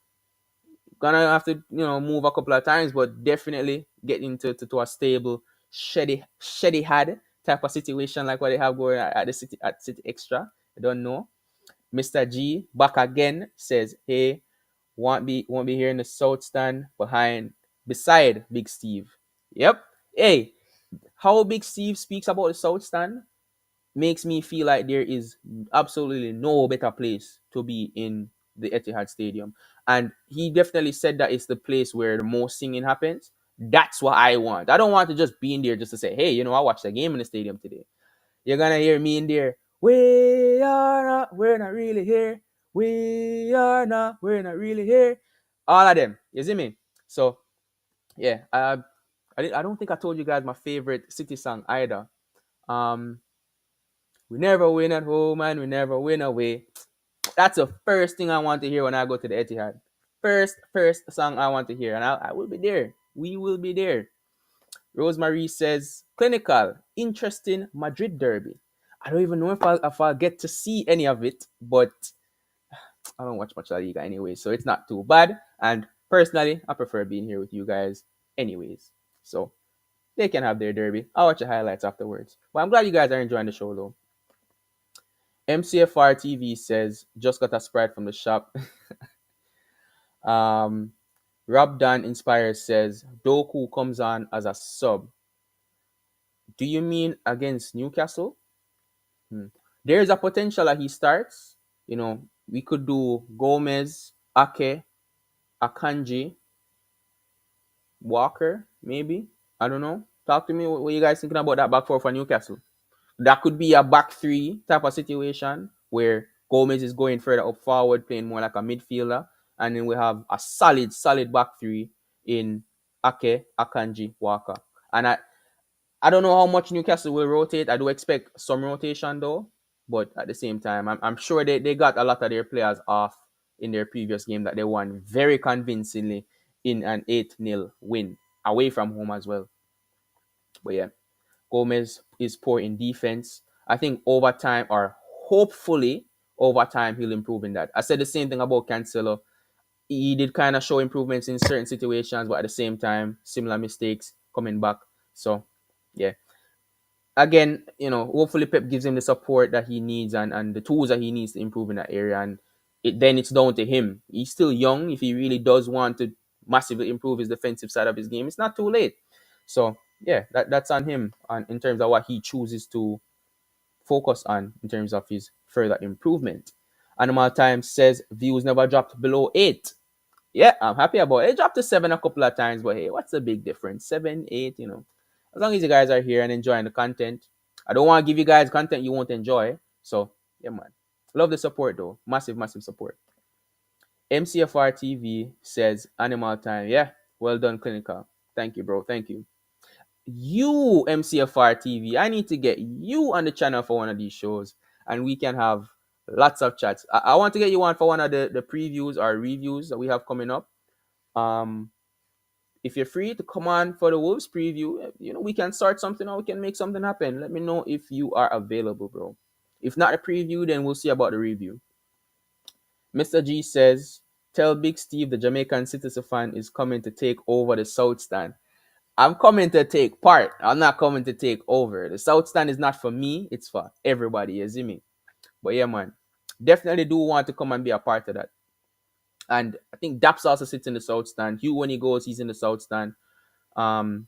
Gonna have to move a couple of times, but definitely get into to a stable shady had type of situation like what they have going at the City Extra. I don't know. Mr. G back again says, hey, won't be here in the south stand beside Big Steve. Yep. Hey, how Big Steve speaks about the south stand makes me feel like there is absolutely no better place to be in the Etihad Stadium. And he definitely said that it's the place where the most singing happens. That's what I want. I don't want to just be in there just to say, hey, I watched the game in the stadium today. You're gonna hear me in there. We're not really here. We're not really here. All of them. You see me? So yeah, I don't think I told you guys my favorite City song either. Um, we never win at home and we never win away. That's the first thing I want to hear when I go to the Etihad. First song I want to hear, and I will be there. We will be there. Rosemary says, clinical, interesting Madrid derby. I don't even know if I'll get to see any of it, but I don't watch much La Liga anyway, so it's not too bad. And personally, I prefer being here with you guys anyways. So they can have their derby. I'll watch the highlights afterwards. But I'm glad you guys are enjoying the show though. MCFR TV says, just got a Sprite from the shop. um, Rob Dan Inspires says, Doku comes on as a sub. Do you mean against Newcastle? There is a potential that he starts. You know, we could do Gomez, Ake, Akanji, Walker, maybe. I don't know. Talk to me. What you guys thinking about that back four for Newcastle? That could be a back three type of situation where Gomez is going further up forward, playing more like a midfielder, and then we have a solid back three in Ake, Akanji, Walker. And I don't know how much Newcastle will rotate. I do expect some rotation though, but at the same time, I'm sure they got a lot of their players off in their previous game that they won very convincingly in an 8-0 win away from home as well. But yeah, Gomez is poor in defense. I think over time, or hopefully over time, he'll improve in that. I said the same thing about Cancelo. He did kind of show improvements in certain situations, but at the same time, similar mistakes coming back. So yeah, again, hopefully Pep gives him the support that he needs and the tools that he needs to improve in that area. And then it's down to him. He's still young. If he really does want to massively improve his defensive side of his game, it's not too late. So yeah, that's on him in terms of what he chooses to focus on in terms of his further improvement. Animal Times says views never dropped below 8. Yeah, I'm happy about it. It dropped to 7 a couple of times, but hey, what's the big difference? 7, 8. As long as you guys are here and enjoying the content. I don't want to give you guys content you won't enjoy. So, yeah, man. Love the support, though. Massive support. MCFR TV says, Animal Time. Yeah, well done, Clinical. Thank you, bro. Thank you. You, MCFR TV, I need to get you on the channel for one of these shows, and we can have lots of chats. I want to get you on for one of the previews or reviews that we have coming up. If you're free to come on for the Wolves preview, we can start something or we can make something happen. Let me know if you are available, bro. If not a preview, then we'll see about the review. Mr. G says, tell Big Steve the Jamaican Citizen fan is coming to take over the South Stand. I'm coming to take part. I'm not coming to take over. The South Stand is not for me. It's for everybody, you see me? But yeah, man. Definitely do want to come and be a part of that. And I think Daps also sits in the South Stand. Hugh, when he goes, he's in the South Stand. The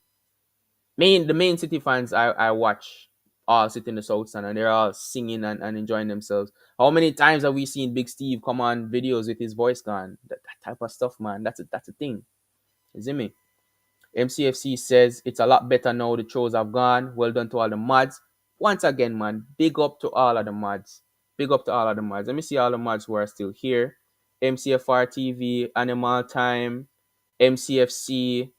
main City fans I watch all sit in the South Stand and they're all singing and enjoying themselves. How many times have we seen Big Steve come on videos with his voice gone? That type of stuff, man. That's a thing. You see me? MCFC says it's a lot better now the shows have gone. Well done to all the mods. Once again, man, big up to all of the mods. Big up to all of the mods. Let me see all the mods who are still here. MCFR TV, Animal Time, MCFC.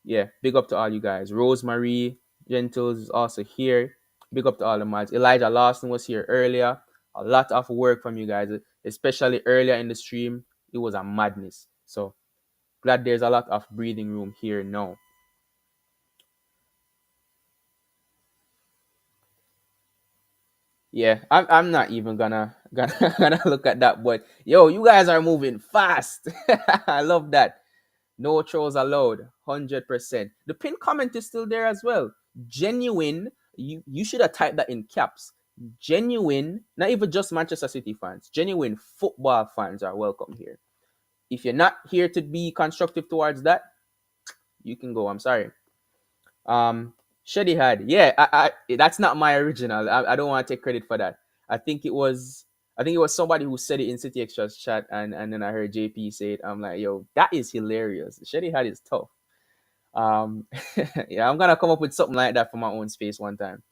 Yeah, big up to all you guys. Rosemary Gentles is also here. Big up to all the mods. Elijah Lawson was here earlier. A lot of work from you guys, especially earlier in the stream. It was a madness. So glad there's a lot of breathing room here now. Yeah, I'm not even gonna look at that, but yo, you guys are moving fast. I love that. No trolls allowed, 100%. The pinned comment is still there as well. Genuine. You should have typed that in caps. Genuine, not even just Manchester City fans. Genuine football fans are welcome here. If you're not here to be constructive towards that, you can go. I'm sorry. Shady had, yeah, that's not my original. I don't want to take credit for that. I think it was somebody who said it in City Extra's chat, and then I heard JP say it. I'm like, yo, that is hilarious. Shady had is tough. Yeah, I'm gonna come up with something like that for my own space one time.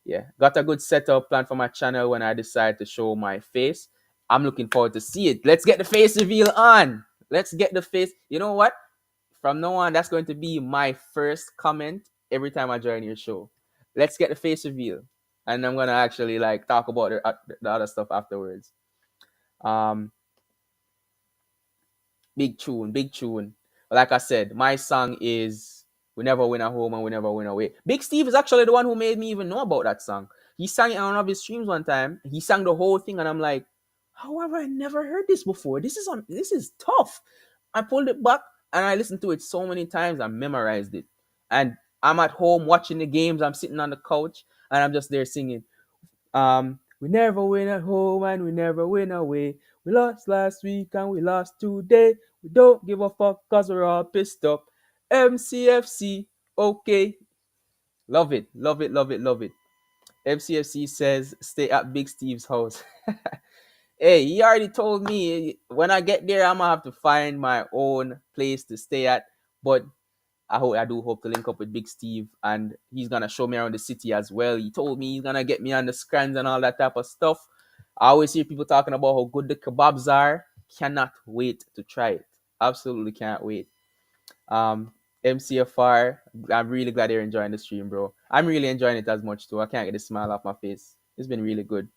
Yeah, got a good setup plan for my channel when I decide to show my face. I'm looking forward to see it. Let's get the face reveal on. Let's get the face. You know what? From now on, that's going to be my first comment every time I join your show. Let's get the face reveal, and I'm gonna actually like talk about the other stuff afterwards. Um, Big tune, big tune. But like I said, my song is "We Never Win at Home and We Never Win Away." Big Steve is actually the one who made me even know about that song. He sang it on one of his streams one time. He sang the whole thing, and I'm like, "How have I never heard this before? This is tough." I pulled it back and I listened to it so many times. I memorized it, and I'm at home watching the games. I'm sitting on the couch and I'm just there singing. We never win at home and we never win away. We lost last week and we lost today. We don't give a fuck cause we're all pissed up. MCFC, okay. Love it, love it, love it, love it. MCFC says stay at Big Steve's house. Hey, he already told me when I get there, I'm gonna have to find my own place to stay at. But I do hope to link up with Big Steve, and he's gonna show me around the city as well. He told me he's gonna get me on the scrans and all that type of stuff. I always hear people talking about how good the kebabs are. Cannot wait to try it. Absolutely can't wait. Um, MCFR, I'm really glad you're enjoying the stream, bro. I'm really enjoying it as much too. I can't get a smile off my face. It's been really good.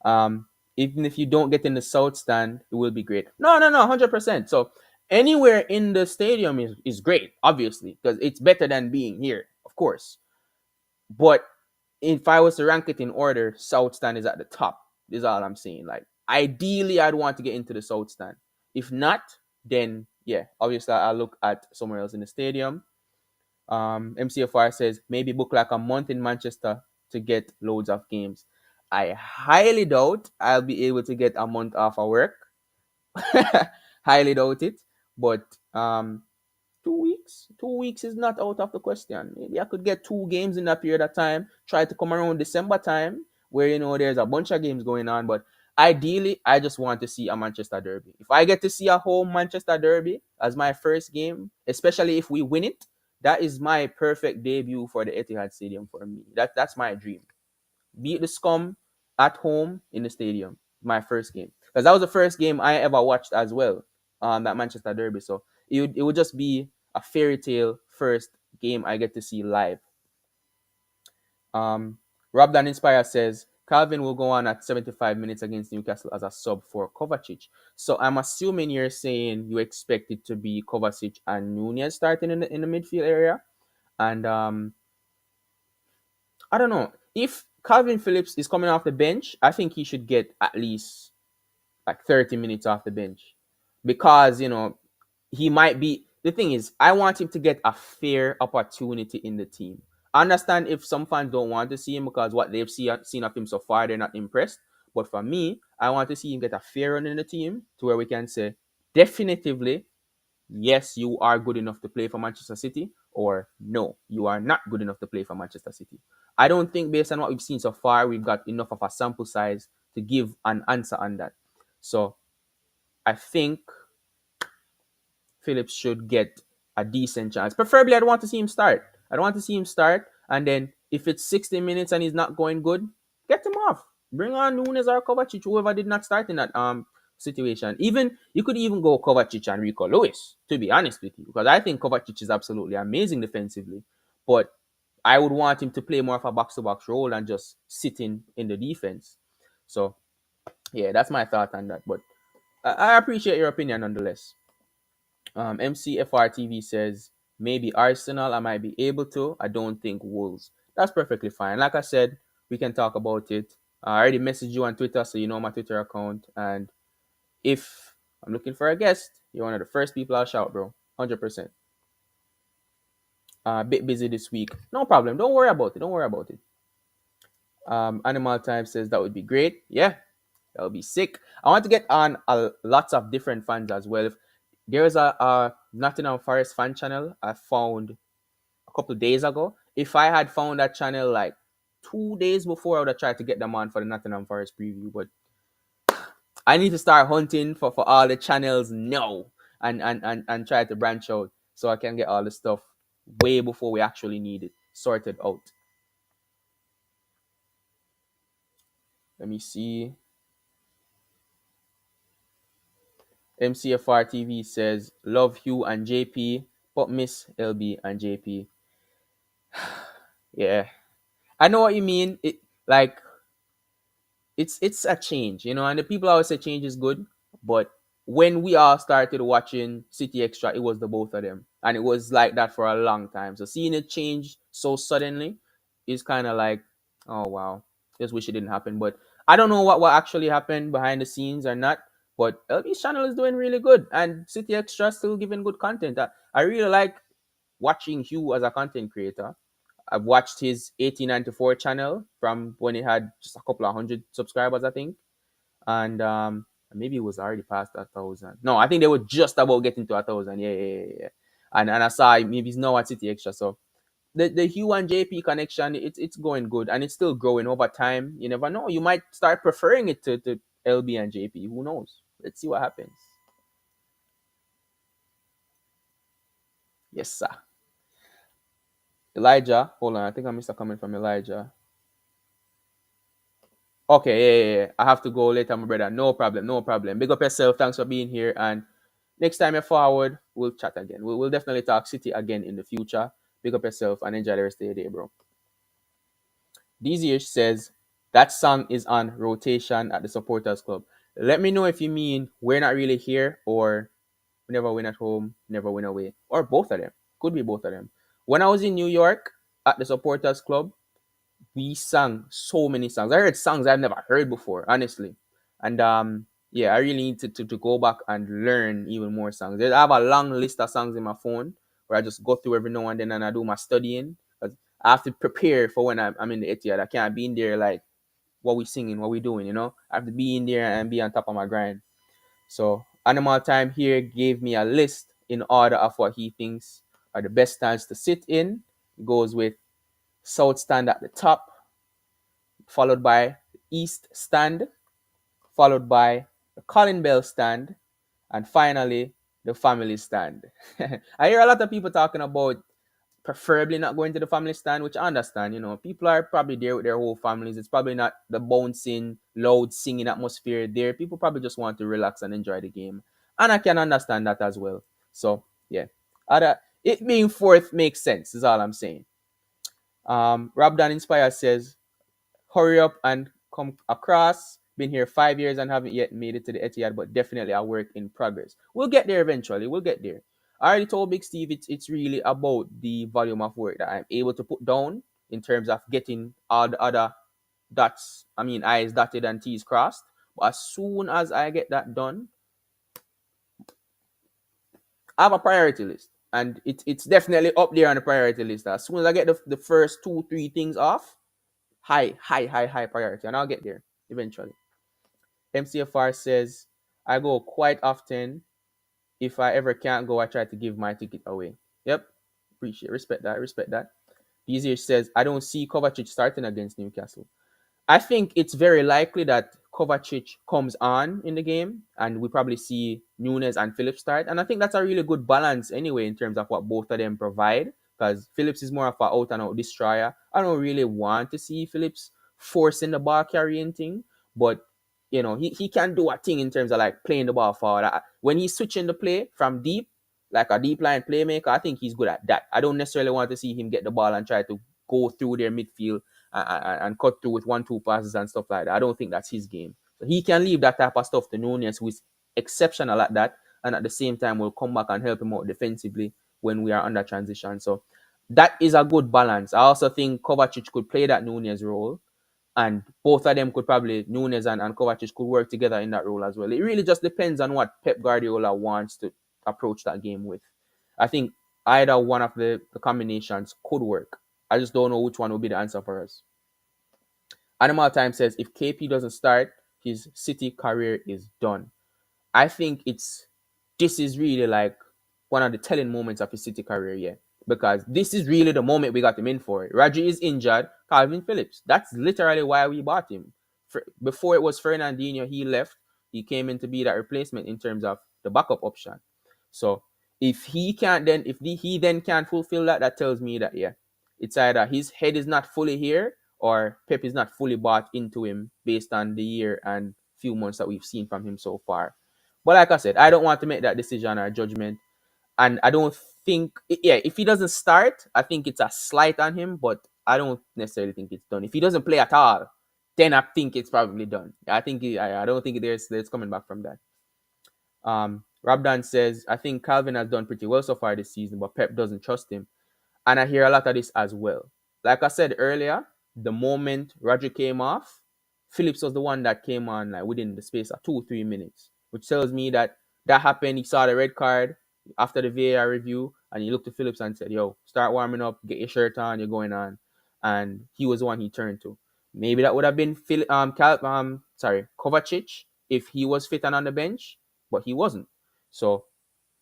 Um, Even if you don't get in the south stand, it will be great. No, no, no, 100%. So anywhere in the stadium is great, obviously, because it's better than being here, of course. But if I was to rank it in order, south stand is at the top. Is all I'm saying. Like ideally, I'd want to get into the south stand. If not, then yeah, obviously I'll look at somewhere else in the stadium. MCFR says maybe book like a month in Manchester to get loads of games. I highly doubt I'll be able to get a month off of work. Highly doubt it. But 2 weeks, 2 weeks is not out of the question. Maybe I could get 2 games in that period of time. Try to come around December time where there's a bunch of games going on. But ideally, I just want to see a Manchester derby. If I get to see a home Manchester derby as my first game, especially if we win it, that is my perfect debut for the Etihad Stadium for me. That's my dream. Beat the scum at home in the stadium. My first game, because that was the first game I ever watched as well. That Manchester Derby. So it would just be a fairy tale first game I get to see live. Um, Rob Dan Inspire says Calvin will go on at 75 minutes against Newcastle as a sub for Kovacic. So I'm assuming you're saying you expect it to be Kovacic and Nunez starting in the midfield area, and I don't know. If Calvin Phillips is coming off the bench, I think he should get at least like 30 minutes off the bench. Because, he might be. The thing is, I want him to get a fair opportunity in the team. I understand if some fans don't want to see him because what they've seen of him so far, they're not impressed. But for me, I want to see him get a fair run in the team to where we can say, definitively, yes, you are good enough to play for Manchester City, or no, you are not good enough to play for Manchester City. I don't think, based on what we've seen so far, we've got enough of a sample size to give an answer on that. So I think Phillips should get a decent chance. Preferably, I don't want to see him start. I don't want to see him start, and then if it's 60 minutes and he's not going good, get him off. Bring on Nunes or Kovacic, whoever did not start in that situation. Even you could even go Kovacic and Rico Lewis, to be honest with you, because I think Kovacic is absolutely amazing defensively, but I would want him to play more of a box to box role than just sitting in the defense. So yeah, that's my thought on that. But I appreciate your opinion nonetheless. MCFRTV says maybe Arsenal. I might be able to. I don't think Wolves. That's perfectly fine. Like I said, we can talk about it. I already messaged you on Twitter, so you know my Twitter account. And if I'm looking for a guest, you're one of the first people I'll shout, bro. 100%. A bit busy this week. No problem. Don't worry about it. Don't worry about it. Animal Time says that would be great. Yeah, that would be sick. I want to get on lots of different fans as well. There's a Nottingham Forest fan channel I found a couple of days ago. If I had found that channel like 2 days before, I would have tried to get them on for the Nottingham Forest preview. But I need to start hunting for all the channels now and try to branch out so I can get all the stuff way before we actually need it sorted out. Let me see. MCFR TV says, love Hugh and JP. but miss LB and JP. Yeah, I know what you mean. It like it's a change, and the people always say change is good, but when we all started watching City Extra, it was the both of them, and it was like that for a long time. So seeing it change so suddenly is kind of like, oh wow, just wish it didn't happen. But I don't know what actually happened behind the scenes or not. But LB's channel is doing really good, and City Extra still giving good content. I really like watching Hugh as a content creator. I've watched his 1894 channel from when it had just a couple of hundred subscribers, I think, and maybe it was already past 1,000. No, I think they were just about getting to 1,000. Yeah. And I saw maybe he's now at City Extra. So the Hugh and JP connection, it's going good, and it's still growing over time. You never know. You might start preferring it to LB and JP. Who knows? Let's see what happens. Yes, sir. Elijah, hold on. I think I missed a comment from Elijah. Okay, yeah. I have to go later, my brother. No problem, no problem. Big up yourself. Thanks for being here. And next time you're forward, we'll chat again. We'll definitely talk City again in the future. Big up yourself and enjoy the rest of your day, bro. DZH says that song is on rotation at the supporters club. Let me know if you mean we're not really here or we never win at home, never win away, or both of them. Could be both of them. When I was in New York at the supporters club, we sang so many songs. I heard songs I've never heard before, honestly. And yeah, I really need to go back and learn even more songs. I have a long list of songs in my phone where I just go through every now and then and I do my studying. Because I have to prepare for when I'm in the Etihad. I can't be in there like what we singing, what we doing. I have to be in there and be on top of my grind. So Animal Time here gave me a list in order of what he thinks are the best stands to sit in. It goes with South stand at the top, followed by the East stand, followed by the Colin Bell stand, and finally the family stand. I hear a lot of people talking about preferably not going to the family stand, which I understand. People are probably there with their whole families. It's probably not the bouncing, loud singing atmosphere there. People probably just want to relax and enjoy the game. And I can understand that as well. So, yeah. It being fourth makes sense, is all I'm saying. Rabdan Inspire says, hurry up and come across. Been here 5 years and haven't yet made it to the Etihad, but definitely a work in progress. We'll get there eventually. We'll get there. I already told Big Steve it's really about the volume of work that I'm able to put down in terms of getting all the other I's dotted and T's crossed. But as soon as I get that done, I have a priority list. And it's definitely up there on the priority list. As soon as I get the first 2, 3 things off, high priority, and I'll get there eventually. MCFR says, I go quite often. If I ever can't go, I try to give my ticket away. Yep. Respect that. DZH says, I don't see Kovacic starting against Newcastle. I think it's very likely that Kovacic comes on in the game and we probably see Nunes and Phillips start. And I think that's a really good balance anyway in terms of what both of them provide, because Phillips is more of an out and out destroyer. I don't really want to see Phillips forcing the ball carrying thing, but he can do a thing in terms of like playing the ball forward. When he's switching the play from deep, like a deep line playmaker, I think he's good at that. I don't necessarily want to see him get the ball and try to go through their midfield and cut through with 1-2 passes and stuff like that. I don't think that's his game. So he can leave that type of stuff to Nunez, who is exceptional at that, and at the same time will come back and help him out defensively when we are under transition. So that is a good balance. I also think Kovacic could play that Nunez role, and both of them could probably, Nunez and Kovacic could work together in that role as well. It really just depends on what Pep Guardiola wants to approach that game with. I think either one of the combinations could work. I just don't know which one will be the answer for us. Animal Time says, if KP doesn't start, his City career is done. I think this is really like one of the telling moments of his City career, yeah. Because this is really the moment we got him in for. Rodri is injured, Calvin Phillips. That's literally why we bought him. Before it was Fernandinho, he left. He came in to be that replacement in terms of the backup option. So if he then can't fulfill that, that tells me that, yeah, it's either his head is not fully here or Pep is not fully bought into him based on the year and few months that we've seen from him so far. But like I said, I don't want to make that decision or judgment. And I don't think, yeah, if he doesn't start, I think it's a slight on him, but I don't necessarily think it's done. If he doesn't play at all, then I think it's probably done. I don't think there's coming back from that. Rabdan says, I think Calvin has done pretty well so far this season, but Pep doesn't trust him. And I hear a lot of this as well. Like I said earlier, the moment Rodri came off, Phillips was the one that came on like within the space of 2 3 minutes, which tells me that that happened. He saw the red card after the VAR review, and he looked at Phillips and said, "Yo, start warming up, get your shirt on, you're going on." And he was the one he turned to. Maybe that would have been Kovacic if he was fit and on the bench, but he wasn't. So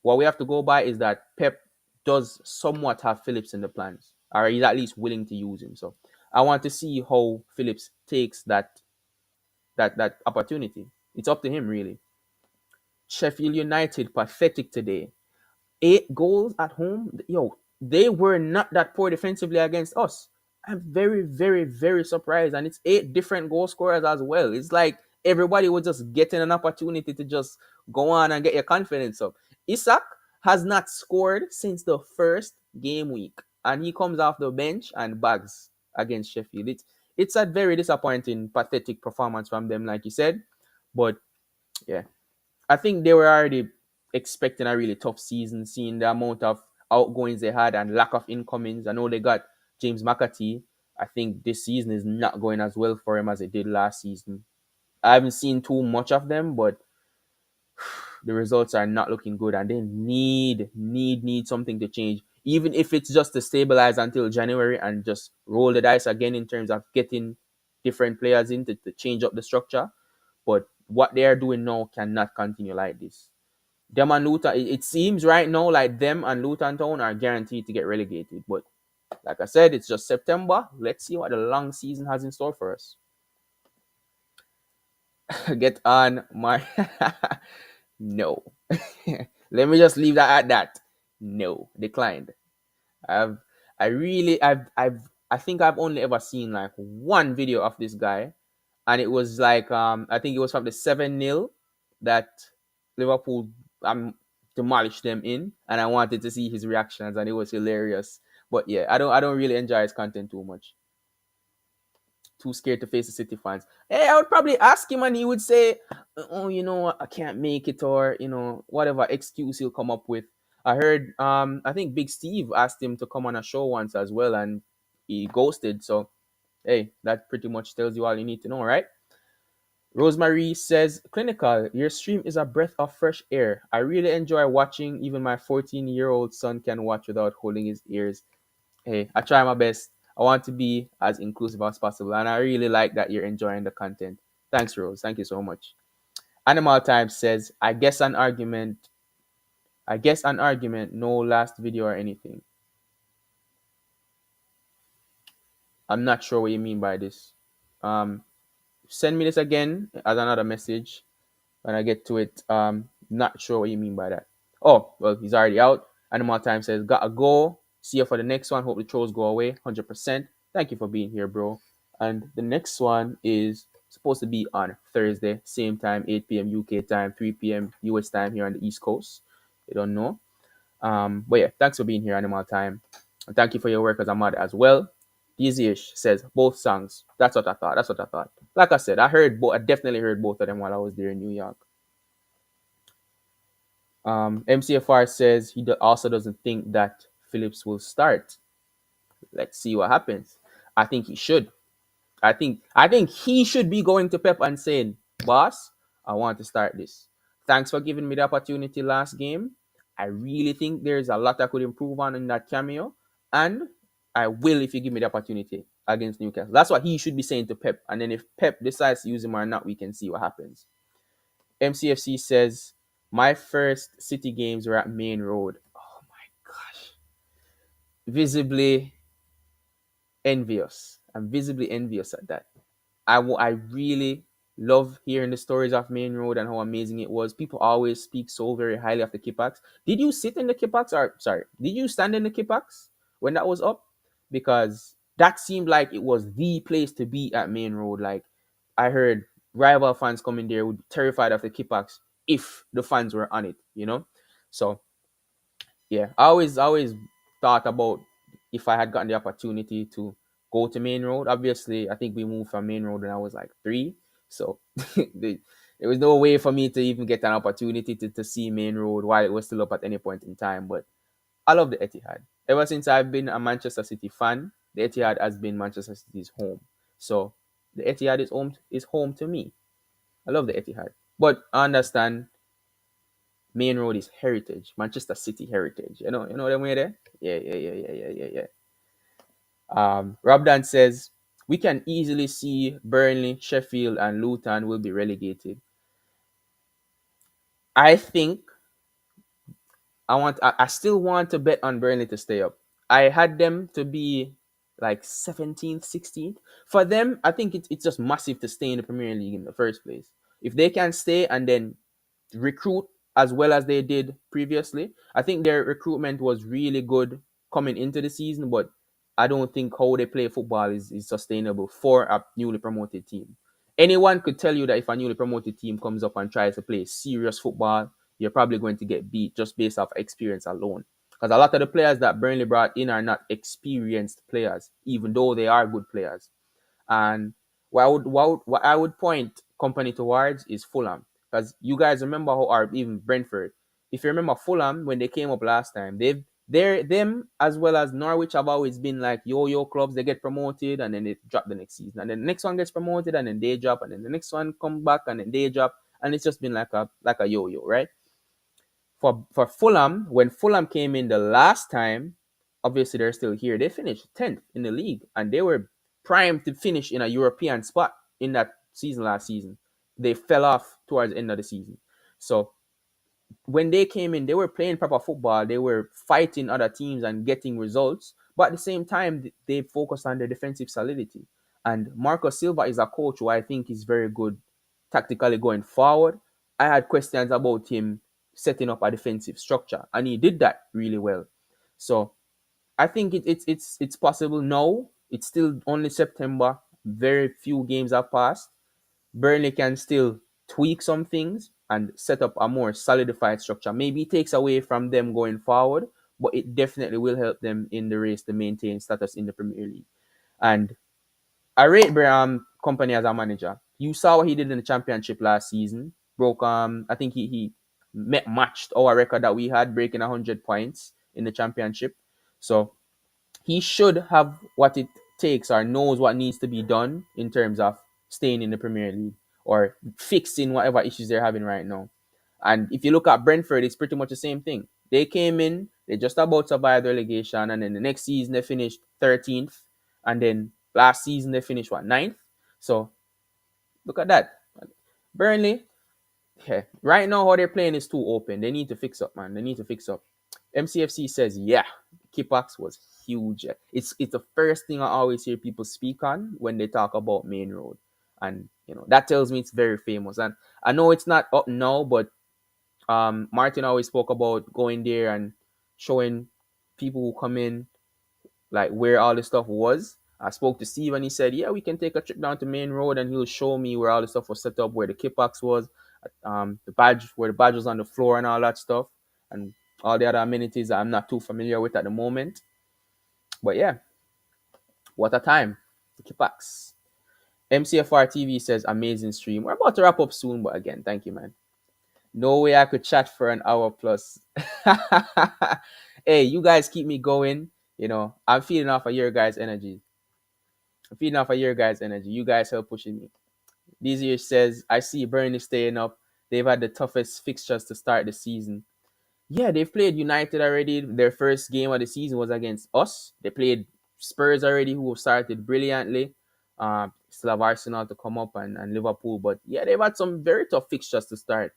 what we have to go by is that Pep does somewhat have Phillips in the plans, or he's at least willing to use him. So I want to see how Phillips takes that opportunity. It's up to him, really. Sheffield United pathetic today. 8 goals at home. Yo, they were not that poor defensively against us. I'm very, very, very surprised. And it's 8 different goal scorers as well. It's like everybody was just getting an opportunity to just go on and get your confidence up. Isak has not scored since the first game week. And he comes off the bench and bags against Sheffield. It's a very disappointing, pathetic performance from them, like you said. But yeah, I think they were already expecting a really tough season, seeing the amount of outgoings they had and lack of incomings. I know they got James McAtee. I think this season is not going as well for him as it did last season. I haven't seen too much of them, but the results are not looking good, and they need something to change. Even if it's just to stabilize until January and just roll the dice again in terms of getting different players in to change up the structure. But what they are doing now cannot continue like this. Them and Luton, it seems right now like them and Luton Town are guaranteed to get relegated. But like I said, it's just September. Let's see what the long season has in store for us. Get on my no. Let me just leave that at that. No, declined. I've I really I think I've only ever seen like one video of this guy, and it was like I think it was from the 7-0 that Liverpool demolished them in, and I wanted to see his reactions, and it was hilarious. But yeah, I don't really enjoy his content too much. Too scared to face the City fans. Hey, I would probably ask him, and he would say, "Oh, I can't make it," or whatever excuse he'll come up with. I heard, I think Big Steve asked him to come on a show once as well, and he ghosted. So, hey, that pretty much tells you all you need to know, right? Rosemary says, Clinical, your stream is a breath of fresh air. I really enjoy watching. Even my 14-year-old son can watch without holding his ears. Hey, I try my best. I want to be as inclusive as possible, and I really like that you're enjoying the content. Thanks, Rose. Thank you so much. Animal Time says, I guess an argument, no last video or anything. I'm not sure what you mean by this. Send me this again as another message when I get to it. Not sure what you mean by that. Oh, well, he's already out. Animal Time says, gotta go. See you for the next one. Hope the trolls go away. 100%. Thank you for being here, bro. And the next one is supposed to be on Thursday, same time, 8 p.m. UK time, 3 p.m. US time here on the East Coast. You don't know. But yeah, thanks for being here, Animal Time. And thank you for your work as a mod as well. Easy-ish says both songs. That's what I thought. That's what I thought. Like I said, I definitely heard both of them while I was there in New York. MCFR says he also doesn't think that Phillips will start. Let's see what happens. I think he should. I think he should be going to Pep and saying, "Boss, I want to start this. Thanks for giving me the opportunity last game. I really think there's a lot I could improve on in that cameo, and I will if you give me the opportunity against Newcastle." That's what he should be saying to Pep. And then if Pep decides to use him or not, we can see what happens. MCFC says, "My first City games were at Main Road." Oh my gosh. Visibly envious. I'm visibly envious at that. I really love hearing the stories of Main Road and how amazing it was. People always speak so very highly of the Kippax. Did you sit in the Kippax, or sorry, did you stand in the Kippax when that was up? Because that seemed like it was the place to be at Main Road. Like I heard rival fans coming there would be terrified of the Kippax if the fans were on it. So yeah, I always thought about if I had gotten the opportunity to go to Main Road. Obviously, I think we moved from Main Road when I was like 3, so there was no way for me to even get an opportunity to see Main Road while it was still up at any point in time. But I love the Etihad. Ever since I've been a Manchester City fan, the Etihad has been Manchester City's home. So the Etihad is home to me. I love the Etihad, but I understand Main Road is heritage, Manchester City heritage. You know them way there. Yeah, yeah, yeah, yeah, yeah, yeah, yeah. Robdan says we can easily see Burnley, Sheffield, and Luton will be relegated. I think I still want to bet on Burnley to stay up. I had them to be like 17th, 16th. For them, I think it's just massive to stay in the Premier League in the first place. If they can stay and then recruit as well as they did previously. I think their recruitment was really good coming into the season, but I don't think how they play football is sustainable for a newly promoted team. Anyone could tell you that if a newly promoted team comes up and tries to play serious football, you're probably going to get beat just based off experience alone. Because a lot of the players that Burnley brought in are not experienced players, even though they are good players. And what I would point company towards is Fulham. Because you guys remember how, or even Brentford. If you remember Fulham when they came up last time, them as well as Norwich have always been like yo-yo clubs. They get promoted and then they drop the next season. And then the next one gets promoted and then they drop. And then the next one come back and then they drop. And it's just been like a yo-yo, right? For Fulham, when Fulham came in the last time, obviously they're still here. They finished 10th in the league, and they were primed to finish in a European spot in that season last season. They fell off towards the end of the season. So when they came in, they were playing proper football. They were fighting other teams and getting results. But at the same time, they focused on their defensive solidity. And Marco Silva is a coach who I think is very good tactically going forward. I had questions about him setting up a defensive structure, and he did that really well. So I think it's possible now. It's still only September. Very few games have passed. Burnley can still tweak some things and set up a more solidified structure. Maybe it takes away from them going forward, but it definitely will help them in the race to maintain status in the Premier League. And I rate Company as a manager. You saw what he did in the Championship last season. Broke I think he matched our record that we had, breaking 100 points in the Championship. So he should have what it takes or knows what needs to be done in terms of staying in the Premier League or fixing whatever issues they're having right now. And if you look at Brentford, it's pretty much the same thing. They came in, they just about survived relegation, and then the next season they finished 13th, and then last season they finished what, ninth? So look at that. Burnley, yeah, right now how they're playing is too open. They need to fix up, man. They need to fix up. MCFC says, yeah, Kipax was huge. It's the first thing I always hear people speak on when they talk about Main Road. And that tells me it's very famous. And I know it's not up now, but Martin always spoke about going there and showing people who come in like where all the stuff was. I spoke to Steve and he said, yeah, we can take a trip down to Main Road and he'll show me where all the stuff was set up, where the Kipax was, the badge, where the badge was on the floor and all that stuff, and all the other amenities that I'm not too familiar with at the moment. But yeah, what a time. The Kipax. MCFR TV says, amazing stream. We're about to wrap up soon, but again, thank you, man. No way I could chat for an hour plus. Hey, you guys keep me going. I'm feeding off of your guys' energy. You guys help pushing me. This year says, I see Burnley staying up. They've had the toughest fixtures to start the season. Yeah, they've played United already. Their first game of the season was against us. They played Spurs already, who started brilliantly. Still have Arsenal to come up and Liverpool. But yeah, they've had some very tough fixtures to start.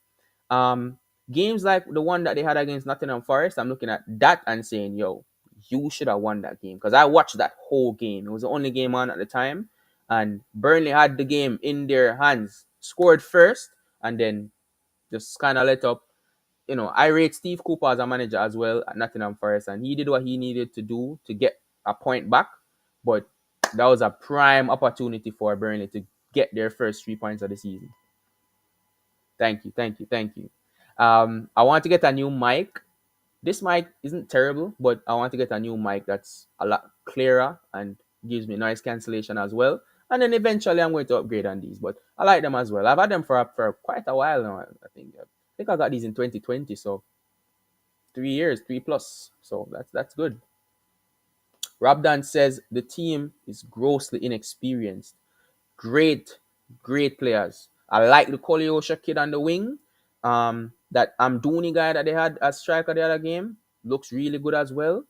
Um, Games like the one that they had against Nottingham Forest, I'm looking at that and saying, yo, you should have won that game. Because I watched that whole game. It was the only game on at the time. And Burnley had the game in their hands, scored first, and then just kind of let up. I rate Steve Cooper as a manager as well at Nottingham Forest, and he did what he needed to do to get a point back. But that was a prime opportunity for Burnley to get their first 3 points of the season. Thank you. I want to get a new mic This mic isn't terrible, but I want to get a new mic that's a lot clearer and gives me noise cancellation as well. And then eventually I'm going to upgrade on these, but I like them as well. I've had them for quite a while now. I think I got these in 2020, so 3 years, 3 plus. So that's good. Rabdan says the team is grossly inexperienced. Great, great players. I like the Koleosha kid on the wing. That Amdouni guy that they had as striker the other game looks really good as well.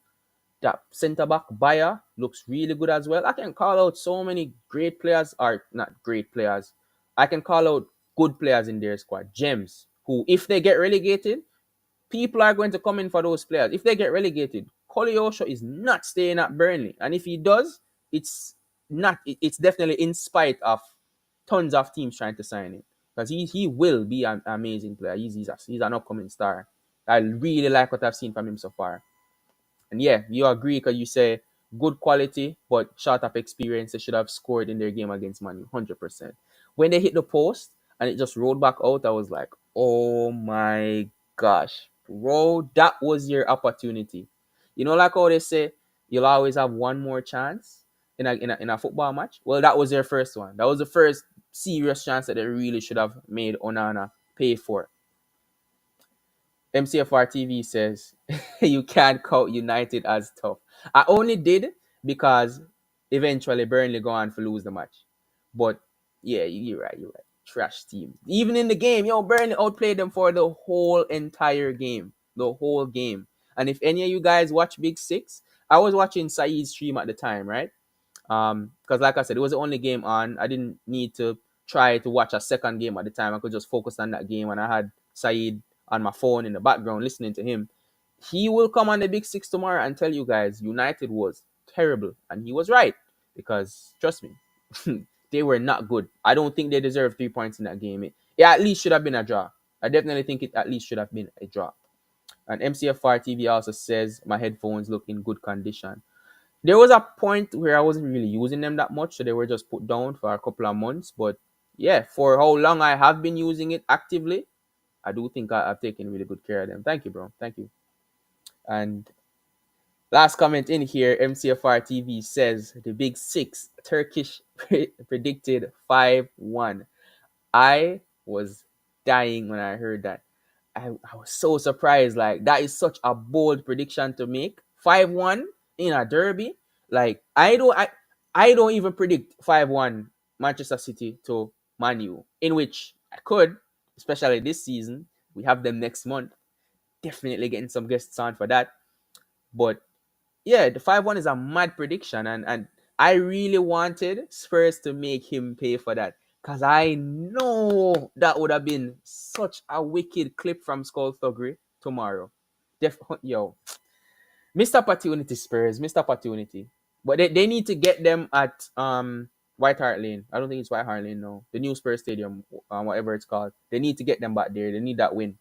That centre back Bayer looks really good as well. I can call out so many great players, or not great players. I can call out good players in their squad. Gems, who, if they get relegated, people are going to come in for those players. If they get relegated, Koleosho is not staying at Burnley. And if he does, it's not it's definitely in spite of tons of teams trying to sign him. Because he will be an amazing player. He's an upcoming star. I really like what I've seen from him so far. And yeah, you agree because you say good quality, but short of experience. They should have scored in their game against Man U, 100%. When they hit the post and it just rolled back out, I was like, oh my gosh, bro, that was your opportunity. You know, like how they say, you'll always have one more chance in a football match. Well, that was their first one. That was the first serious chance that they really should have made Onana pay for. MCFR TV says you can't count United as tough. I only did because eventually Burnley go on to lose the match. But yeah, you're right. You're right. Trash team. Even in the game, Burnley outplayed them for the whole entire game. The whole game. And if any of you guys watch Big Six, I was watching Saeed's stream at the time, right? Because like I said, it was the only game on. I didn't need to try to watch a second game at the time. I could just focus on that game, and I had Saeed on my phone in the background listening to him. He will come on the Big Six tomorrow and tell you guys United was terrible, and he was right because trust me, they were not good. I don't think they deserved 3 points in that game. It at least should have been a draw. I definitely think it at least should have been a draw. And MCFR TV also says my headphones look in good condition. There was a point where I wasn't really using them that much, so they were just put down for a couple of months. But yeah, for how long I have been using it actively, I do think I've taken really good care of them. Thank you, bro. Thank you. And last comment in here, MCFR TV says the Big Six Turkish predicted 5-1. I was dying when I heard that. I was so surprised. Like, that is such a bold prediction to make. 5-1 in a derby. Like, I don't even predict 5-1 Manchester City to Man U, in which I could, especially this season. We have them next month. Definitely getting some guests on for that. But yeah, the 5-1 is a mad prediction, and I really wanted Spurs to make him pay for that. Because I know that would have been such a wicked clip from Skullthuggery tomorrow. Yo, missed opportunity, Spurs. Missed opportunity. But they need to get them at White Hart Lane. I don't think it's White Hart Lane, no. The new Spurs Stadium, whatever it's called. They need to get them back there. They need that win.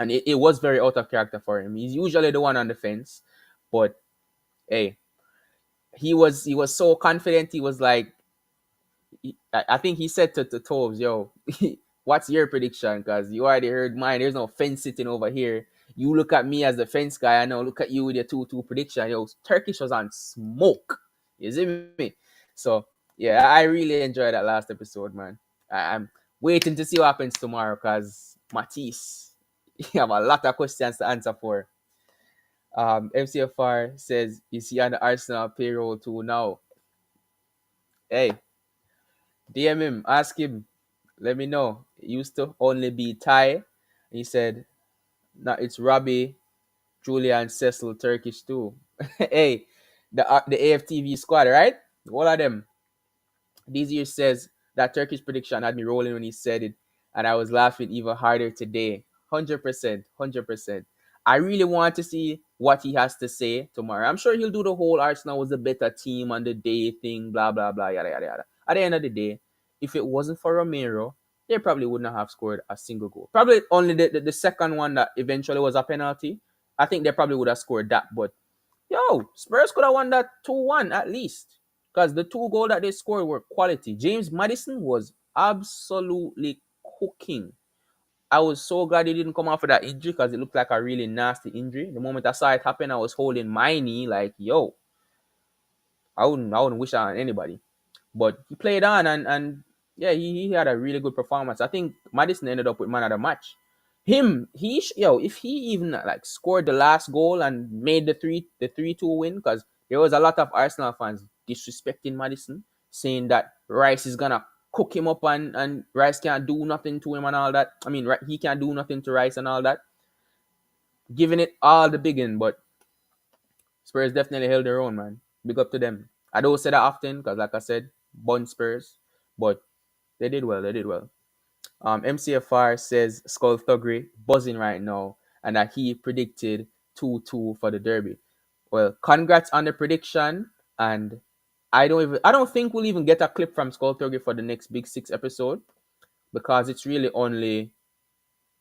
And it was very out of character for him. He's usually the one on the fence. But hey, he was so confident. He was like, I think he said to Toves, yo, what's your prediction? Because you already heard mine. There's no fence sitting over here. You look at me as the fence guy. I know. Look at you with your 2-2 prediction. Yo, Turkish was on smoke. You see me? So, yeah, I really enjoyed that last episode, man. I'm waiting to see what happens tomorrow because Matisse, you have a lot of questions to answer for. MCFR says, is he on the Arsenal payroll too now? Hey, DM him, ask him, let me know. It used to only be Ty. He said, now it's Robbie, Julia, and Cecil Turkish too. Hey, the AFTV squad, right? All of them. This year says that Turkish prediction had me rolling when he said it, and I was laughing even harder today. 100%, 100%. I really want to see what he has to say tomorrow. I'm sure he'll do the whole Arsenal was a better team on the day thing, blah, blah, blah, yada, yada, yada. At the end of the day, if it wasn't for Romero, they probably would not have scored a single goal. Probably only the second one that eventually was a penalty. I think they probably would have scored that, but yo, Spurs could have won that 2-1 at least. Because the 2 goals that they scored were quality. James Maddison was absolutely cooking. I was so glad he didn't come off of that injury because it looked like a really nasty injury. The moment I saw it happen, I was holding my knee like, yo, I wouldn't wish that on anybody. But he played on and yeah, he had a really good performance. I think Madison ended up with man of the match. If he even like scored the last goal and made the 3-2 win, because there was a lot of Arsenal fans disrespecting Madison, saying that Rice is gonna cook him up and Rice can't do nothing to him and all that. I mean, he can't do nothing to Rice and all that. Giving it all the biggin, but Spurs definitely held their own, man. Big up to them. I don't say that often because, like I said, bun Spurs, but they did well. They did well. MCFR says Skullduggery buzzing right now, and that he predicted 2-2 for the derby. Well, congrats on the prediction, and I don't think we'll even get a clip from Skullduggery for the next Big Six episode because it's really only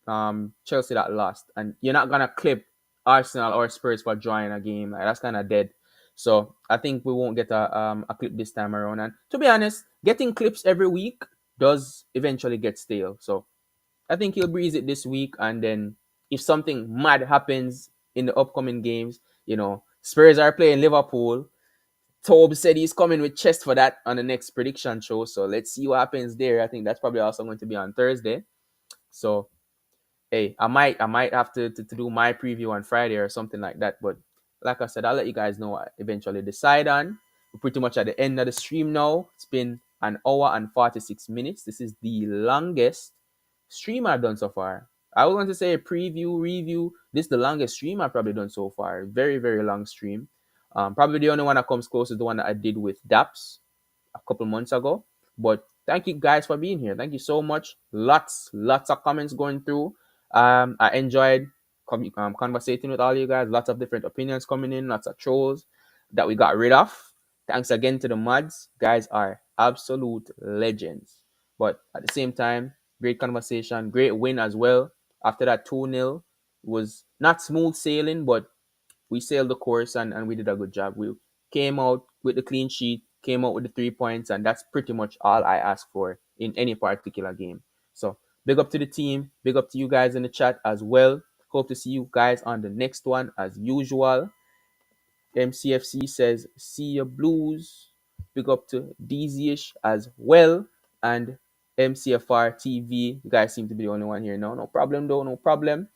Chelsea that lost, and you're not gonna clip Arsenal or Spurs for drawing a game. Like, that's kind of dead. So I think we won't get a clip this time around. And to be honest, getting clips every week does eventually get stale. So I think he'll breeze it this week, and then if something mad happens in the upcoming games, Spurs are playing Liverpool. Tobe said he's coming with chest for that on the next prediction show. So let's see what happens there. I think that's probably also going to be on Thursday. So hey, I might have to do my preview on Friday or something like that. But like I said, I'll let you guys know what I eventually decide on. We're pretty much at the end of the stream now. It's been an hour and 46 minutes. This is the longest stream I've done so far. I was going to say a preview, review. This is the longest stream I've probably done so far. Very, very long stream. Probably the only one that comes close is the one that I did with Daps a couple months ago. But thank you guys for being here. Thank you so much. Lots of comments going through. I enjoyed conversating with all you guys. Lots of different opinions coming in. Lots of trolls that we got rid of. Thanks again to the mods. Guys are absolute legends. But at the same time, great conversation. Great win as well. After that 2-0 was not smooth sailing, but we sailed the course and we did a good job. We came out with the clean sheet, came out with the 3 points, and that's pretty much all I ask for in any particular game. So big up to the team, big up to you guys in the chat as well. Hope to see you guys on the next one as usual. MCFC says, see your blues. Big up to DZ-ish as well. And MCFR TV. You guys seem to be the only one here now. No problem though, no problem.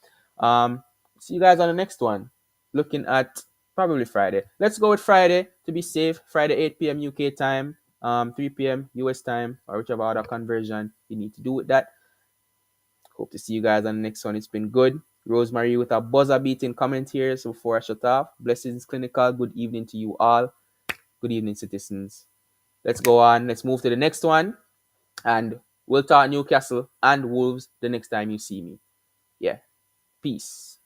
See you guys on the next one. Looking at probably Friday. Let's go with Friday to be safe. Friday 8 p.m. UK time, 3 p.m. US time, or whichever other conversion you need to do with that. Hope to see you guys on the next one. It's been good. Rosemary with a buzzer beating comment here. So before I shut off, blessings clinical. Good evening to you all. Good evening, citizens. Let's go on. Let's move to the next one. And we'll talk Newcastle and Wolves the next time you see me. Yeah. Peace.